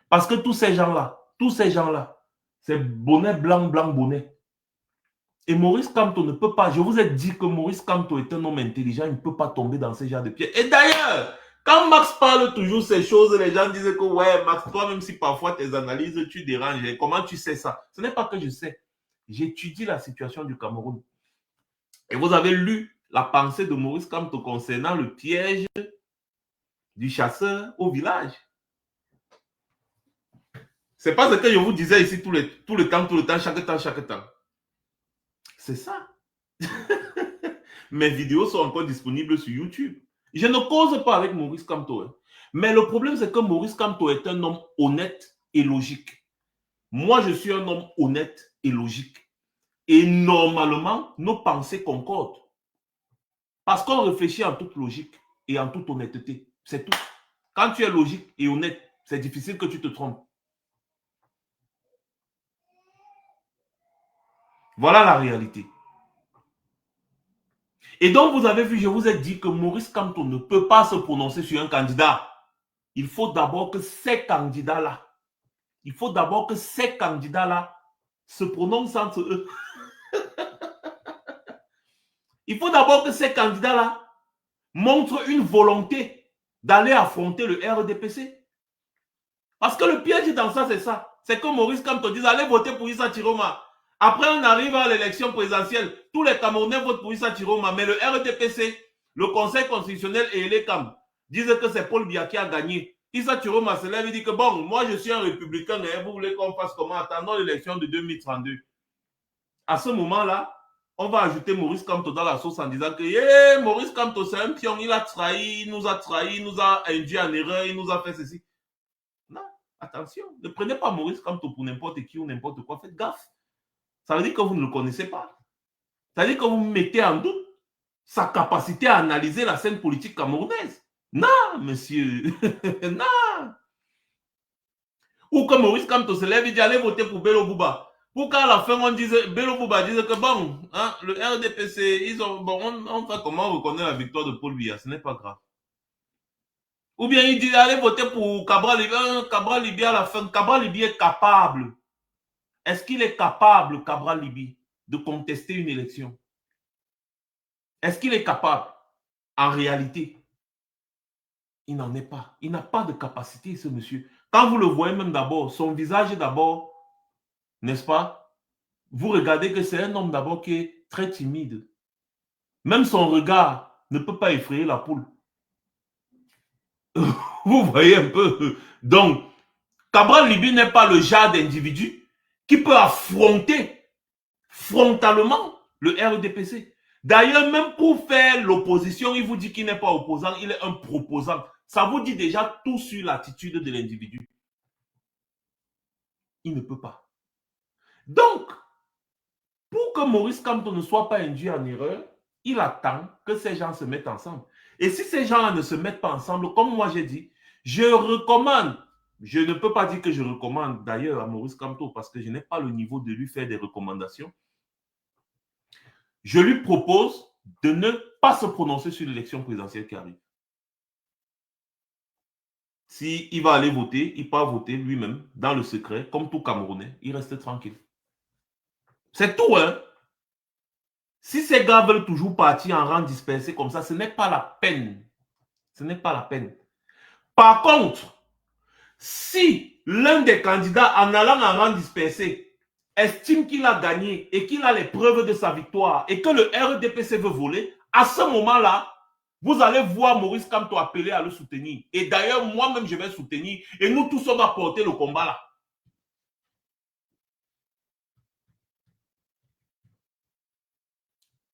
Parce que tous ces gens-là, c'est bonnet, blanc, blanc, bonnet. Et Maurice Kamto ne peut pas. Je vous ai dit que Maurice Kamto est un homme intelligent. Il ne peut pas tomber dans ce genre de piège. Et d'ailleurs, quand Max parle toujours ces choses, les gens disent que ouais, Max, toi, même si parfois tes analyses, tu déranges. Comment tu sais ça? Ce n'est pas que je sais. J'étudie la situation du Cameroun. Et vous avez lu la pensée de Maurice Kamto concernant le piège du chasseur au village. C'est pas ce que je vous disais ici tout le temps, chaque temps. C'est ça. Mes vidéos sont encore disponibles sur YouTube. Je ne cause pas avec Maurice Kamto. Hein. Mais le problème, c'est que Maurice Kamto est un homme honnête et logique. Moi, je suis un homme honnête et logique. Et normalement, nos pensées concordent. Parce qu'on réfléchit en toute logique et en toute honnêteté. C'est tout. Quand tu es logique et honnête, c'est difficile que tu te trompes. Voilà la réalité. Et donc, vous avez vu, je vous ai dit que Maurice Kamto ne peut pas se prononcer sur un candidat. Il faut d'abord que ces candidats-là, se prononcent entre eux. Il faut d'abord que ces candidats-là montrent une volonté d'aller affronter le RDPC. Parce que le piège dans ça, c'est ça. C'est que Maurice Kamto dise, allez voter pour Issa Chiroma. Après, on arrive à l'élection présidentielle. Tous les Camerounais votent pour Issa Chiroma. Mais le RDPC, le Conseil constitutionnel et les CAM disent que c'est Paul Biya qui a gagné. Issa Chiroma se lève et dit que bon, moi je suis un républicain et vous voulez qu'on fasse comment? Attendons l'élection de 2032. À ce moment-là, on va ajouter Maurice Kamto dans la sauce en disant que Maurice Kamto, c'est un pion, il a trahi, il nous a induit en erreur, il nous a fait ceci. Attention, ne prenez pas Maurice Kamto pour n'importe qui ou n'importe quoi. Faites gaffe. Ça veut dire que vous ne le connaissez pas. Ça veut dire que vous mettez en doute sa capacité à analyser la scène politique camerounaise. Non, monsieur. Non. Ou que Maurice Kamto se lève et dit allez voter pour Bello Bouba. Pour qu'à la fin, on dise, Bello Bouba dise que bon, hein, le RDPC, ils ont, bon, on fait comment reconnaître la victoire de Paul Biya, ce n'est pas grave. Ou bien il dit allez voter pour Cabral Libi à la fin. Cabral Libi est capable. Est-ce qu'il est capable, Cabral Libi, de contester une élection? Est-ce qu'il est capable? En réalité, il n'en est pas. Il n'a pas de capacité, ce monsieur. Quand vous le voyez même d'abord, son visage d'abord, n'est-ce pas? Vous regardez que c'est un homme d'abord qui est très timide. Même son regard ne peut pas effrayer la poule. Vous voyez un peu. Donc, Cabral Libi n'est pas le genre d'individu qui peut affronter frontalement le RDPC. D'ailleurs, même pour faire l'opposition, il vous dit qu'il n'est pas opposant, il est un proposant. Ça vous dit déjà tout sur l'attitude de l'individu. Il ne peut pas. Donc, pour que Maurice Kamto ne soit pas induit en erreur, il attend que ces gens se mettent ensemble. Et si ces gens-là ne se mettent pas ensemble, comme moi j'ai dit, je recommande, je ne peux pas dire que je recommande d'ailleurs à Maurice Kamto parce que je n'ai pas le niveau de lui faire des recommandations. Je lui propose de ne pas se prononcer sur l'élection présidentielle qui arrive. S'il va aller voter, il peut voter lui-même dans le secret, comme tout Camerounais, il reste tranquille. C'est tout, hein? Si ces gars veulent toujours partir en rang dispersé comme ça, ce n'est pas la peine. Ce n'est pas la peine. Par contre, si l'un des candidats, en allant en rang dispersé, estime qu'il a gagné et qu'il a les preuves de sa victoire et que le RDPC veut voler, à ce moment-là, vous allez voir Maurice Kamto appeler à le soutenir. Et d'ailleurs, moi-même, je vais soutenir. Et nous tous, on va porter le combat là.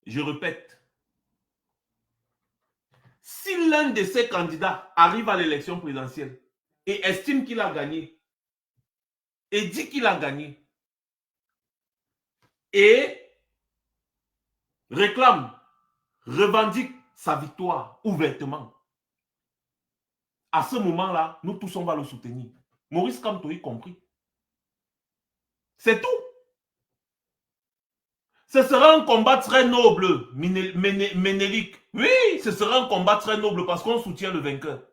Je répète. Si l'un de ces candidats arrive à l'élection présidentielle et estime qu'il a gagné, et dit qu'il a gagné, et réclame, revendique sa victoire ouvertement, à ce moment-là, nous tous, on va le soutenir. Maurice Kamto y compris. C'est tout. Ce sera un combat très noble, Ménélique. Oui, ce sera un combat très noble parce qu'on soutient le vainqueur.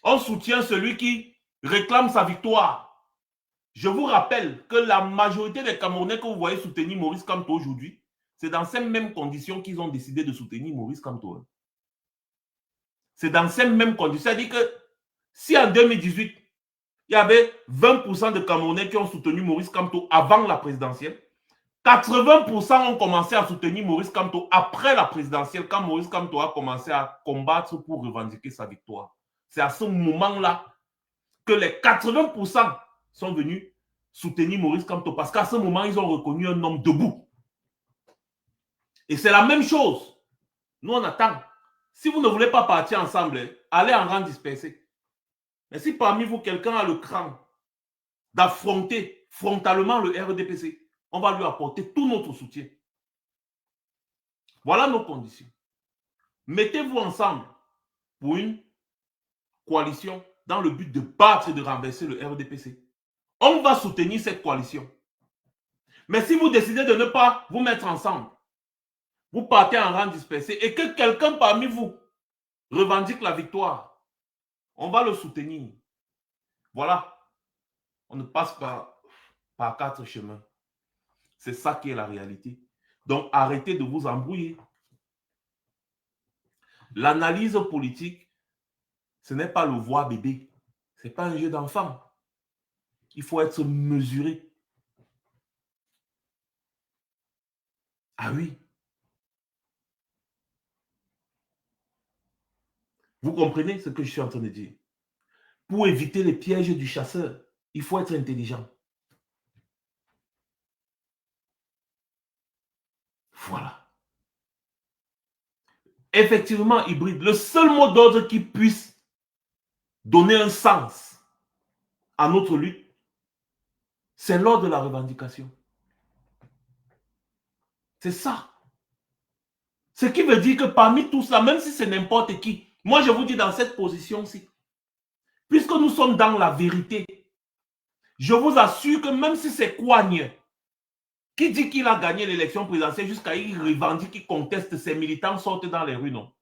On soutient celui qui réclame sa victoire. Je vous rappelle que la majorité des Camerounais que vous voyez soutenir Maurice Kamto aujourd'hui, c'est dans ces mêmes conditions qu'ils ont décidé de soutenir Maurice Kamto. C'est dans ces mêmes conditions. C'est-à-dire que si en 2018, il y avait 20% de Camerounais qui ont soutenu Maurice Kamto avant la présidentielle, 80% ont commencé à soutenir Maurice Kamto après la présidentielle, quand Maurice Kamto a commencé à combattre pour revendiquer sa victoire. C'est à ce moment-là que les 80% sont venus soutenir Maurice Kamto parce qu'à ce moment, ils ont reconnu un homme debout. Et c'est la même chose. Nous, on attend. Si vous ne voulez pas partir ensemble, allez en rang dispersé. Mais si parmi vous, quelqu'un a le cran d'affronter frontalement le RDPC, on va lui apporter tout notre soutien. Voilà nos conditions. Mettez-vous ensemble pour une coalition dans le but de battre et de renverser le RDPC. On va soutenir cette coalition. Mais si vous décidez de ne pas vous mettre ensemble, vous partez en rang dispersé et que quelqu'un parmi vous revendique la victoire, on va le soutenir. Voilà. On ne passe pas par 4 chemins. C'est ça qui est la réalité. Donc, arrêtez de vous embrouiller. L'analyse politique, ce n'est pas le voir bébé. Ce n'est pas un jeu d'enfant. Il faut être mesuré. Ah oui. Vous comprenez ce que je suis en train de dire? Pour éviter les pièges du chasseur, il faut être intelligent. Voilà. Effectivement, hybride, le seul mot d'ordre qui puisse donner un sens à notre lutte, c'est lors de la revendication. C'est ça. Ce qui veut dire que parmi tout cela, même si c'est n'importe qui, moi je vous dis dans cette position-ci, puisque nous sommes dans la vérité, je vous assure que même si c'est Kouagne qui dit qu'il a gagné l'élection présidentielle jusqu'à il revendique, qu'il conteste, ses militants sortent dans les rues, non.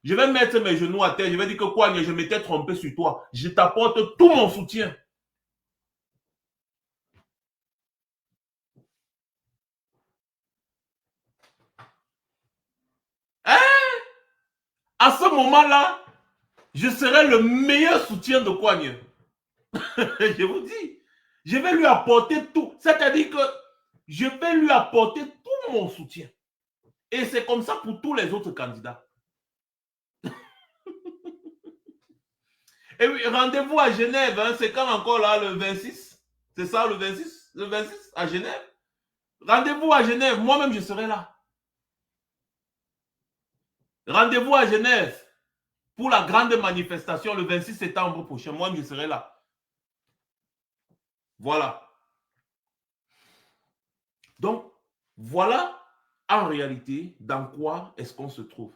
Je vais mettre mes genoux à terre, je vais dire que Kouagne, je m'étais trompé sur toi. Je t'apporte tout mon soutien. Hein? À ce moment-là, je serai le meilleur soutien de Kouagne. Je vous dis, je vais lui apporter tout. C'est-à-dire que je vais lui apporter tout mon soutien. Et c'est comme ça pour tous les autres candidats. Et oui, rendez-vous à Genève, hein, c'est quand encore là, le 26? C'est ça, le 26? Le 26 à Genève? Rendez-vous à Genève, moi-même je serai là. Rendez-vous à Genève pour la grande manifestation le 26 septembre prochain. Moi-même je serai là. Voilà. Donc, voilà en réalité dans quoi est-ce qu'on se trouve.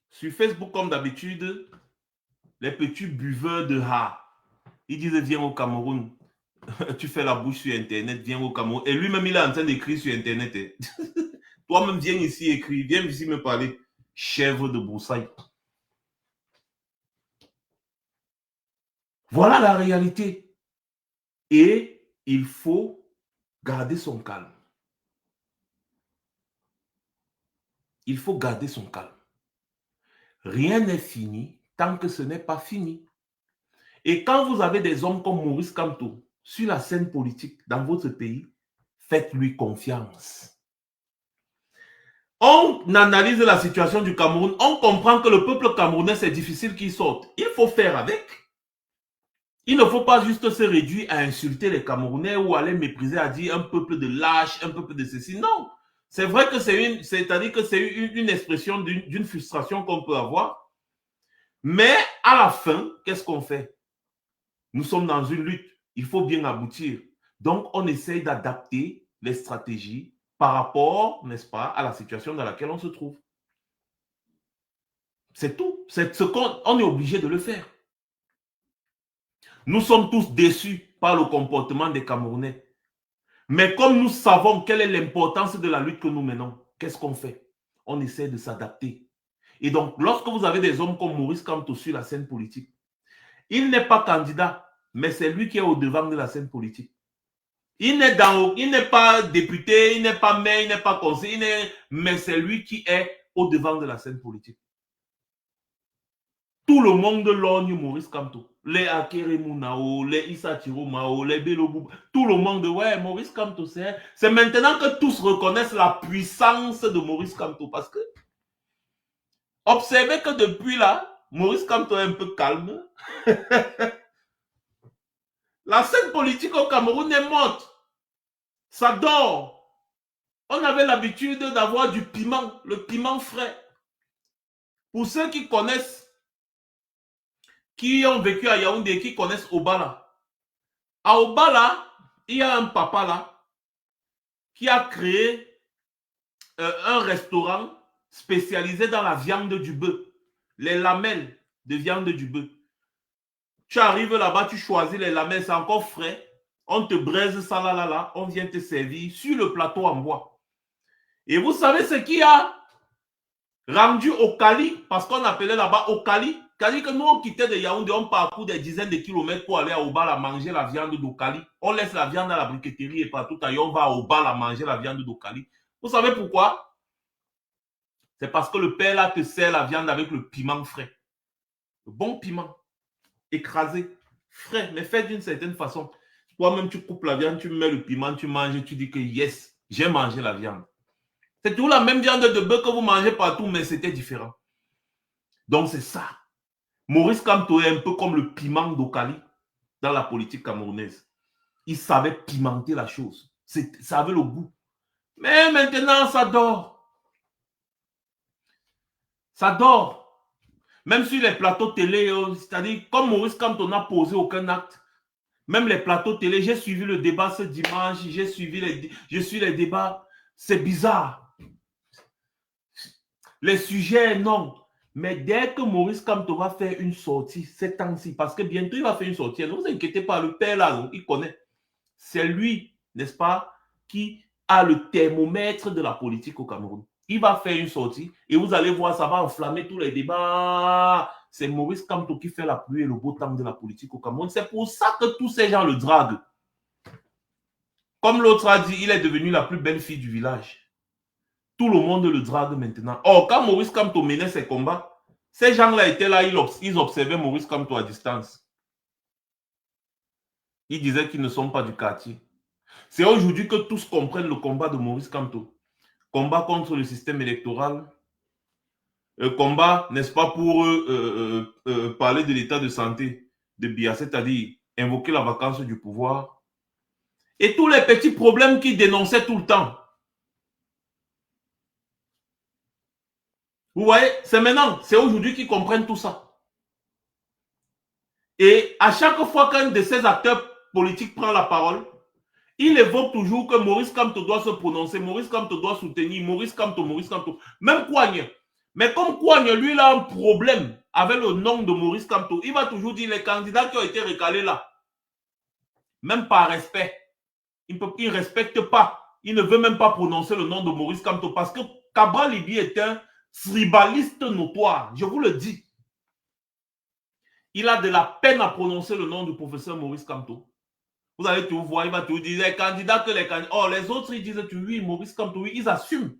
Sur Facebook, comme d'habitude, les petits buveurs de ils disent viens au Cameroun. Tu fais la bouche sur Internet, viens au Cameroun. Et lui-même, il est en train d'écrire sur Internet. Toi-même, viens ici écrire, viens ici me parler. Chèvre de broussailles. Voilà la réalité. Et il faut garder son calme. Il faut garder son calme. Rien n'est fini tant que ce n'est pas fini. Et quand vous avez des hommes comme Maurice Kamto sur la scène politique dans votre pays, faites-lui confiance. On analyse la situation du Cameroun, on comprend que le peuple camerounais, c'est difficile qu'il sorte. Il faut faire avec. Il ne faut pas juste se réduire à insulter les Camerounais ou à les mépriser, à dire un peuple de lâches, un peuple de ceci. Non. C'est vrai que c'est-à-dire que c'est une expression d'une frustration qu'on peut avoir. Mais à la fin, qu'est-ce qu'on fait? Nous sommes dans une lutte. Il faut bien aboutir. Donc, on essaye d'adapter les stratégies par rapport, n'est-ce pas, à la situation dans laquelle on se trouve. C'est tout. C'est ce qu'on est obligé de le faire. Nous sommes tous déçus par le comportement des Camerounais. Mais comme nous savons quelle est l'importance de la lutte que nous menons, qu'est-ce qu'on fait? On essaie de s'adapter. Et donc, lorsque vous avez des hommes comme Maurice Kamto sur la scène politique, il n'est pas candidat, mais c'est lui qui est au devant de la scène politique. Il n'est pas député, il n'est pas maire, il n'est pas conseiller, mais c'est lui qui est au devant de la scène politique. Tout le monde lorgne Maurice Kamto. Les Akere Mounao, les Issa Mao, les Belobou, tout le monde, ouais, Maurice Kamto, c'est maintenant que tous reconnaissent la puissance de Maurice Kamto. Parce que, observez que depuis là, Maurice Kamto est un peu calme. La scène politique au Cameroun est morte. Ça dort. On avait l'habitude d'avoir du piment, le piment frais. Pour ceux qui connaissent, qui ont vécu à Yaoundé, qui connaissent Obala. À Obala, il y a un papa là qui a créé un restaurant spécialisé dans la viande du bœuf, les lamelles de viande du bœuf. Tu arrives là-bas, tu choisis les lamelles, c'est encore frais. On te braise ça là, on vient te servir sur le plateau en bois. Et vous savez ce qui a rendu Okali, parce qu'on appelait là-bas Okali. C'est-à-dire que nous, on quittait de Yaoundé, on parcourt des dizaines de kilomètres pour aller à Obala manger la viande d'Okali. On laisse la viande à la briqueterie et partout ailleurs, on va à Obala manger la viande d'Okali. Vous savez pourquoi? C'est parce que le père là te sert la viande avec le piment frais. Le bon piment, écrasé, frais, mais fait d'une certaine façon. Toi-même, tu coupes la viande, tu mets le piment, tu manges, tu dis que yes, j'ai mangé la viande. C'est toujours la même viande de bœuf que vous mangez partout, mais c'était différent. Donc c'est ça. Maurice Kamto est un peu comme le piment d'Okali dans la politique camerounaise. Il savait pimenter la chose. Ça avait le goût. Mais maintenant, ça dort. Ça dort. Même sur les plateaux télé, c'est-à-dire, comme Maurice Kamto n'a posé aucun acte, même les plateaux télé, j'ai suivi le débat ce dimanche, je suis les débats, c'est bizarre. Les sujets, non. Mais dès que Maurice Kamto va faire une sortie, ces temps-ci, parce que bientôt il va faire une sortie, ne vous inquiétez pas, le père là, non, il connaît. C'est lui, n'est-ce pas, qui a le thermomètre de la politique au Cameroun. Il va faire une sortie et vous allez voir, ça va enflammer tous les débats. C'est Maurice Kamto qui fait la pluie et le beau temps de la politique au Cameroun. C'est pour ça que tous ces gens le draguent. Comme l'autre a dit, il est devenu la plus belle fille du village. Tout le monde le drague maintenant. Or, quand Maurice Kamto menait ses combats, ces gens-là étaient là, ils observaient Maurice Kamto à distance. Ils disaient qu'ils ne sont pas du quartier. C'est aujourd'hui que tous comprennent le combat de Maurice Kamto. Combat contre le système électoral. Combat, n'est-ce pas, pour parler de l'état de santé de Biya, c'est-à-dire invoquer la vacance du pouvoir. Et tous les petits problèmes qu'il dénonçait tout le temps. Vous voyez, c'est maintenant, c'est aujourd'hui qu'ils comprennent tout ça. Et à chaque fois qu'un de ces acteurs politiques prend la parole, il évoque toujours que Maurice Kamto doit se prononcer, Maurice Kamto doit soutenir, Maurice Kamto. Même Kouagne. Mais comme Kouagne, lui, il a un problème avec le nom de Maurice Kamto, il va toujours dire les candidats qui ont été recalés là, même par respect, il ne respecte pas. Il ne veut même pas prononcer le nom de Maurice Kamto parce que Cabral Libi est un tribaliste notoire, je vous le dis. Il a de la peine à prononcer le nom du professeur Maurice Kamto. Vous allez tout voir, il va tout dire, les candidats que les candidats. Oh, les autres, ils disent, oui, Maurice Kamto, oui, ils assument.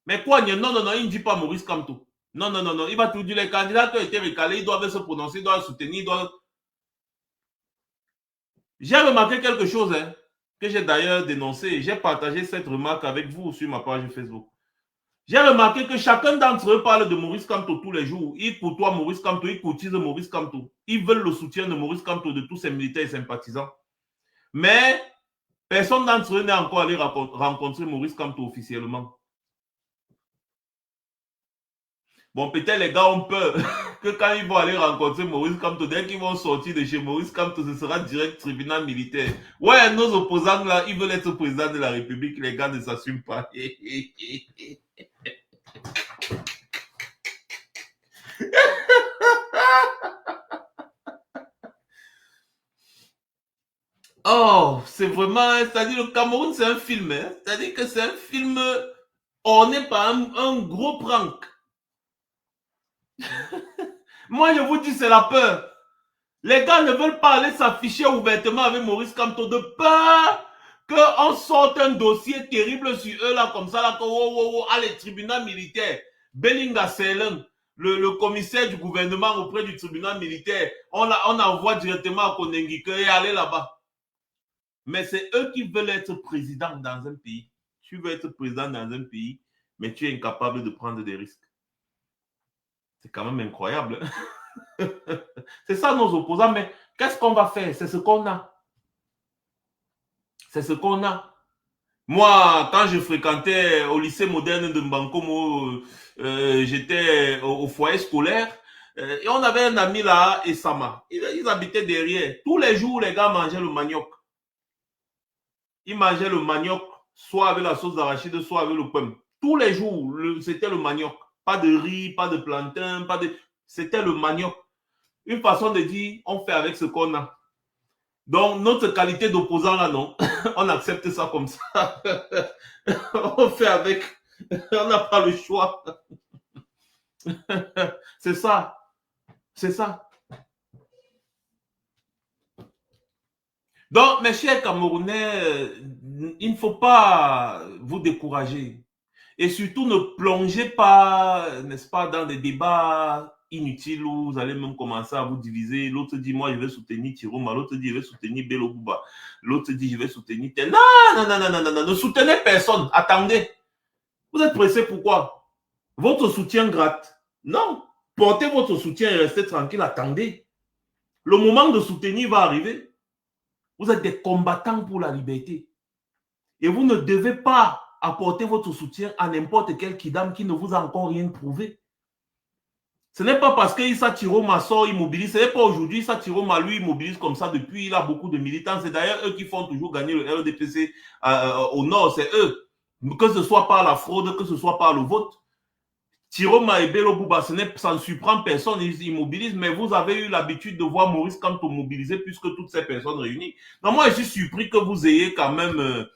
Mais quoi, non, il ne dit pas Maurice Kamto. Non, il va tout dire, les candidats qui ont été recalés, ils doivent se prononcer, ils doivent soutenir, ils doivent... J'ai remarqué quelque chose, hein, que j'ai d'ailleurs dénoncé. J'ai partagé cette remarque avec vous sur ma page Facebook. J'ai remarqué que chacun d'entre eux parle de Maurice Kamto tous les jours. Ils côtoient Maurice Kamto, ils cotisent Maurice Kamto. Ils veulent le soutien de Maurice Kamto, de tous ses militaires et sympathisants. Mais personne d'entre eux n'est encore allé rencontrer Maurice Kamto officiellement. Bon, peut-être les gars ont peur que quand ils vont aller rencontrer Maurice Kamto, dès qu'ils vont sortir de chez Maurice Kamto, ce sera direct tribunal militaire. Ouais, nos opposants là, ils veulent être président de la République, les gars ne s'assument pas. Oh, c'est vraiment, c'est-à-dire le Cameroun, c'est un film, hein? C'est-à-dire que c'est un film orné par un gros prank. Moi, je vous dis, c'est la peur. Les gars ne veulent pas aller s'afficher ouvertement avec Maurice Kamto de peur qu'on sorte un dossier terrible sur eux là, comme ça, là, allez, tribunal militaire, Belinga Selen, le commissaire du gouvernement auprès du tribunal militaire, on envoie directement à Konengike et aller là-bas. Mais c'est eux qui veulent être président dans un pays. Tu veux être président dans un pays, mais tu es incapable de prendre des risques. C'est quand même incroyable. C'est ça nos opposants, mais qu'est-ce qu'on va faire? C'est ce qu'on a. C'est ce qu'on a. Moi, quand je fréquentais au lycée moderne de Mbankomo, j'étais au foyer scolaire, et on avait un ami là, Esama. Ils habitaient derrière. Tous les jours, les gars mangeaient le manioc. Ils mangeaient le manioc, soit avec la sauce d'arachide, soit avec le pomme. Tous les jours, c'était le manioc. Pas de riz, pas de plantain, pas de... C'était le manioc. Une façon de dire, on fait avec ce qu'on a. Donc, notre qualité d'opposant là, non. On accepte ça comme ça. On fait avec. On n'a pas le choix. C'est ça. C'est ça. Donc, mes chers Camerounais, il ne faut pas vous décourager. Et surtout, ne plongez pas, n'est-ce pas, dans des débats inutiles où vous allez même commencer à vous diviser. L'autre dit, moi, je vais soutenir Tiroma. L'autre dit, je vais soutenir Bello Bouba. L'autre dit, je vais soutenir tel. Non, ne soutenez personne. Attendez. Vous êtes pressé pourquoi? Votre soutien gratte. Non. Portez votre soutien et restez tranquille. Attendez. Le moment de soutenir va arriver. Vous êtes des combattants pour la liberté. Et vous ne devez pas apporter votre soutien à n'importe quel kidam qui ne vous a encore rien prouvé. Ce n'est pas parce qu'Issa Chiroma sort, il mobilise. Ce n'est pas aujourd'hui. Issa Chiroma, lui, il mobilise comme ça depuis. Il a beaucoup de militants. C'est d'ailleurs eux qui font toujours gagner le RDPC au nord. C'est eux. Que ce soit par la fraude, que ce soit par le vote. Chiroma et Bello Bouba, ça ne surprend personne. Ils mobilisent. Mais vous avez eu l'habitude de voir Maurice Kamto mobiliser plus que toutes ces personnes réunies. Donc moi, je suis surpris que vous ayez quand même...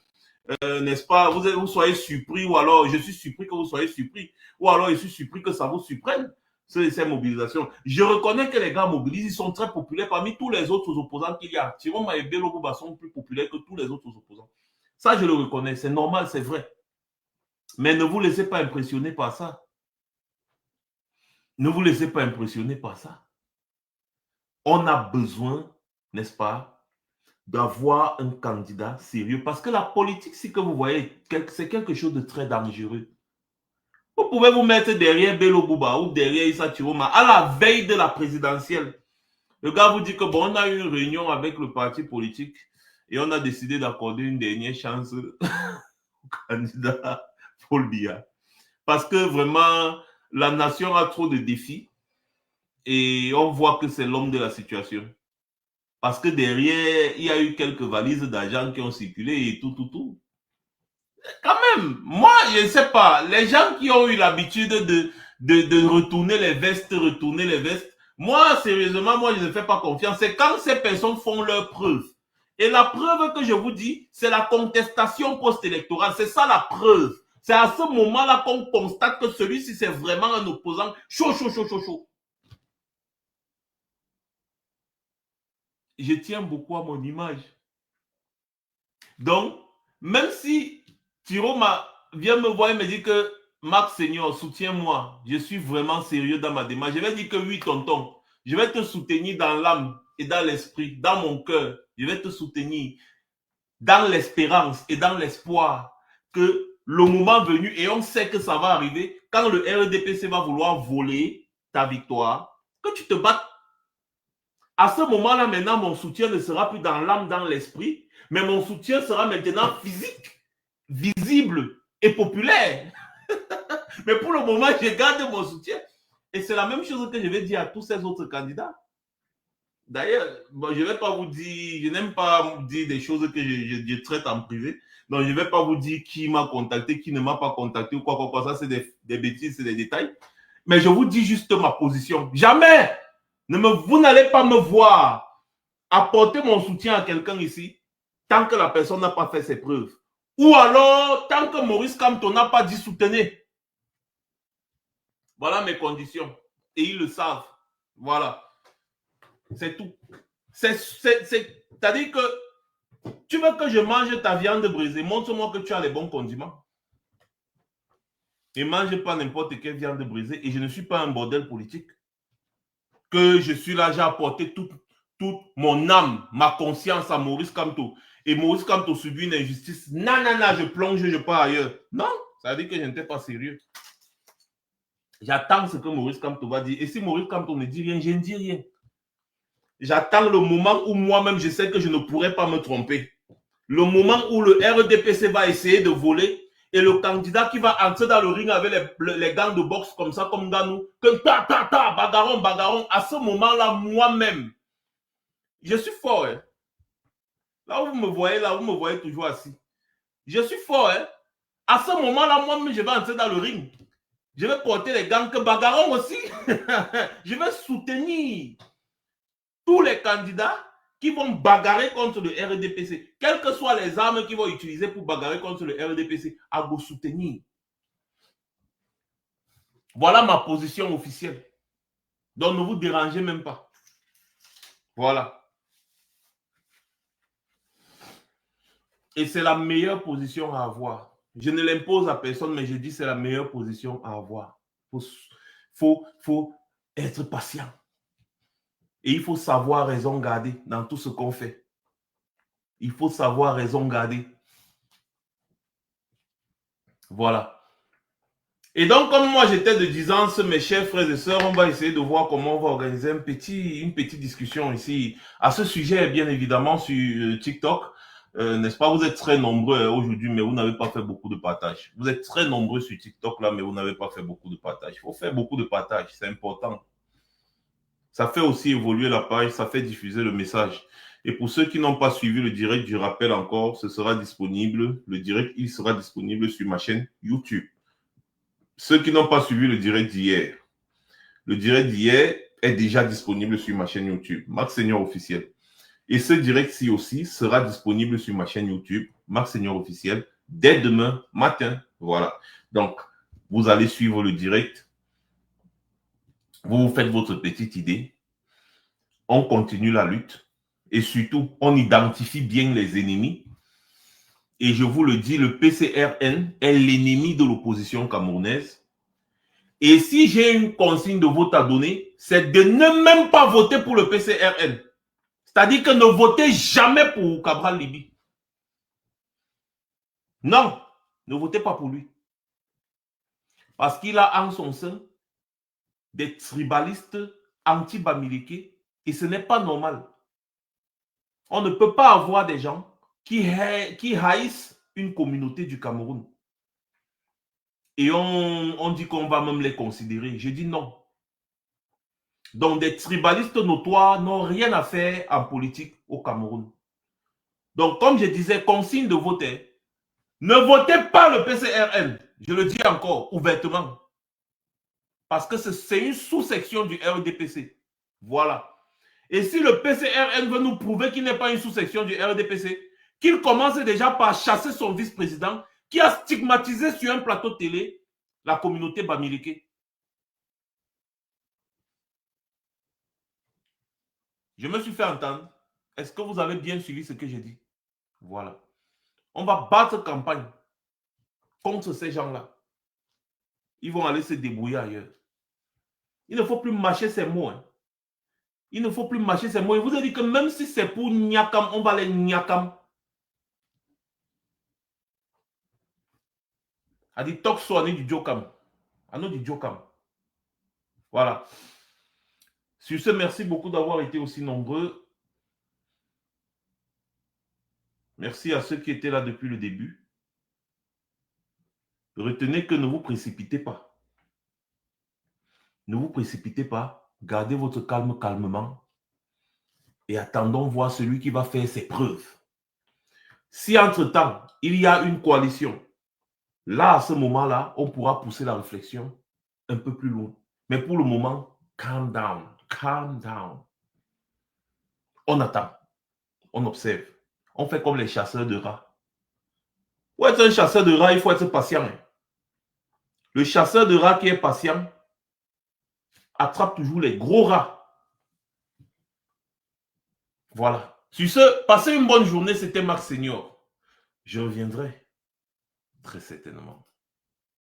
n'est-ce pas, vous soyez surpris, ou alors je suis surpris que vous soyez surpris, ou alors je suis surpris que ça vous surprenne, ces mobilisations. Je reconnais que les gars mobilisent, ils sont très populaires parmi tous les autres opposants qu'il y a. Chiroma et Bello Bouba sont plus populaires que tous les autres opposants. Ça, je le reconnais, c'est normal, c'est vrai. Mais ne vous laissez pas impressionner par ça. Ne vous laissez pas impressionner par ça. On a besoin, n'est-ce pas, d'avoir un candidat sérieux. Parce que la politique, c'est que vous voyez, c'est quelque chose de très dangereux. Vous pouvez vous mettre derrière Bello Bouba ou derrière Issa Chiroma à la veille de la présidentielle. Le gars vous dit que bon, on a eu une réunion avec le parti politique et on a décidé d'accorder une dernière chance au candidat Paul Biya. Parce que vraiment, la nation a trop de défis et on voit que c'est l'homme de la situation. Parce que derrière, il y a eu quelques valises d'argent qui ont circulé et tout. Quand même, moi, je ne sais pas, les gens qui ont eu l'habitude de retourner les vestes, moi, sérieusement, moi, je ne fais pas confiance. C'est quand ces personnes font leurs preuves. Et la preuve que je vous dis, c'est la contestation post-électorale. C'est ça la preuve. C'est à ce moment-là qu'on constate que celui-ci, c'est vraiment un opposant chaud. Je tiens beaucoup à mon image. Donc, même si Chiroma vient me voir et me dit que Max Senior, soutiens-moi, je suis vraiment sérieux dans ma démarche. Je vais dire que oui, tonton, je vais te soutenir dans l'âme et dans l'esprit, dans mon cœur. Je vais te soutenir dans l'espérance et dans l'espoir que le moment venu, et on sait que ça va arriver, quand le RDPC va vouloir voler ta victoire, que tu te battes. À ce moment-là, maintenant, mon soutien ne sera plus dans l'âme, dans l'esprit, mais mon soutien sera maintenant physique, visible et populaire. Mais pour le moment, je garde mon soutien. Et c'est la même chose que je vais dire à tous ces autres candidats. D'ailleurs, bon, je ne vais pas vous dire, je n'aime pas dire des choses que je traite en privé. Donc, je ne vais pas vous dire qui m'a contacté, qui ne m'a pas contacté ou quoi. Ça, c'est des bêtises, c'est des détails. Mais je vous dis juste ma position. Jamais, vous n'allez pas me voir apporter mon soutien à quelqu'un ici tant que la personne n'a pas fait ses preuves. Ou alors, tant que Maurice Kamto n'a pas dit soutenir. Voilà mes conditions. Et ils le savent. Voilà. C'est tout. C'est-à-dire que tu veux que je mange ta viande brisée, montre-moi que tu as les bons condiments. Et mange pas n'importe quelle viande brisée. Et je ne suis pas un bordel politique. Que je suis là, j'ai apporté toute mon âme, ma conscience à Maurice Kamto. Et Maurice Kamto subit une injustice. Non, je plonge, je pars ailleurs. Non, ça veut dire que je n'étais pas sérieux. J'attends ce que Maurice Kamto va dire. Et si Maurice Kamto ne dit rien, je ne dis rien. J'attends le moment où moi-même, je sais que je ne pourrai pas me tromper. Le moment où le RDPC va essayer de voler et le candidat qui va entrer dans le ring avec les gants de boxe comme ça, comme Ganou, que bagarron, à ce moment-là, moi-même, je suis fort. Hein. Là où vous me voyez toujours assis. Je suis fort. Hein. À ce moment-là, moi-même, je vais entrer dans le ring. Je vais porter les gants que bagarron aussi. Je vais soutenir tous les candidats qui vont bagarrer contre le RDPC, quelles que soient les armes qu'ils vont utiliser pour bagarrer contre le RDPC, à vous soutenir. Voilà ma position officielle. Donc ne vous dérangez même pas. Voilà. Et c'est la meilleure position à avoir. Je ne l'impose à personne, mais je dis que c'est la meilleure position à avoir. Faut être patient. Et il faut savoir raison garder dans tout ce qu'on fait. Il faut savoir raison garder. Voilà. Et donc, comme moi j'étais de 10 ans, mes chers frères et sœurs, on va essayer de voir comment on va organiser une petite discussion ici à ce sujet, bien évidemment, sur TikTok. N'est-ce pas? Vous êtes très nombreux aujourd'hui, mais vous n'avez pas fait beaucoup de partage. Vous êtes très nombreux sur TikTok là, mais vous n'avez pas fait beaucoup de partage. Il faut faire beaucoup de partage, c'est important. Ça fait aussi évoluer la page, ça fait diffuser le message. Et pour ceux qui n'ont pas suivi le direct, je rappelle encore, ce sera disponible, le direct, il sera disponible sur ma chaîne YouTube. Ceux qui n'ont pas suivi le direct d'hier, le direct d'hier est déjà disponible sur ma chaîne YouTube, Max Seigneur Officiel. Et ce direct-ci aussi sera disponible sur ma chaîne YouTube, Max Seigneur Officiel, dès demain matin. Voilà. Donc, vous allez suivre le direct. Vous vous faites votre petite idée. On continue la lutte. Et surtout, on identifie bien les ennemis. Et je vous le dis, le PCRN est l'ennemi de l'opposition camerounaise. Et si j'ai une consigne de vote à donner, c'est de ne même pas voter pour le PCRN. C'est-à-dire que ne votez jamais pour Cabral Libye. Non, ne votez pas pour lui. Parce qu'il a en son sein des tribalistes anti-Bamileke et ce n'est pas normal. On ne peut pas avoir des gens qui haïssent une communauté du Cameroun. Et on dit qu'on va même les considérer. Je dis non. Donc des tribalistes notoires n'ont rien à faire en politique au Cameroun. Donc comme je disais, consigne de voter. Ne votez pas le PCRN. Je le dis encore ouvertement. Parce que c'est une sous-section du RDPC. Voilà. Et si le PCRN veut nous prouver qu'il n'est pas une sous-section du RDPC, qu'il commence déjà par chasser son vice-président qui a stigmatisé sur un plateau télé la communauté Bamileke. Je me suis fait entendre. Est-ce que vous avez bien suivi ce que j'ai dit? Voilà. On va battre campagne contre ces gens-là. Ils vont aller se débrouiller ailleurs. Il ne faut plus mâcher ces mots. Hein. Il ne faut plus mâcher ces mots. Il vous a dit que même si c'est pour Nyakam, on va les Nyakam. A dit Tok Soani du Djokam. Ano du Djokam. Voilà. Sur ce, merci beaucoup d'avoir été aussi nombreux. Merci à ceux qui étaient là depuis le début. Retenez que ne vous précipitez pas. Ne vous précipitez pas. Gardez votre calme calmement. Et attendons voir celui qui va faire ses preuves. Si entre-temps, il y a une coalition, là, à ce moment-là, on pourra pousser la réflexion un peu plus loin. Mais pour le moment, calm down. Calm down. On attend. On observe. On fait comme les chasseurs de rats. Pour être un chasseur de rats, il faut être patient. Le chasseur de rats qui est patient attrape toujours les gros rats. Voilà. Sur ce, passez une bonne journée. C'était Max Senior. Je reviendrai très certainement.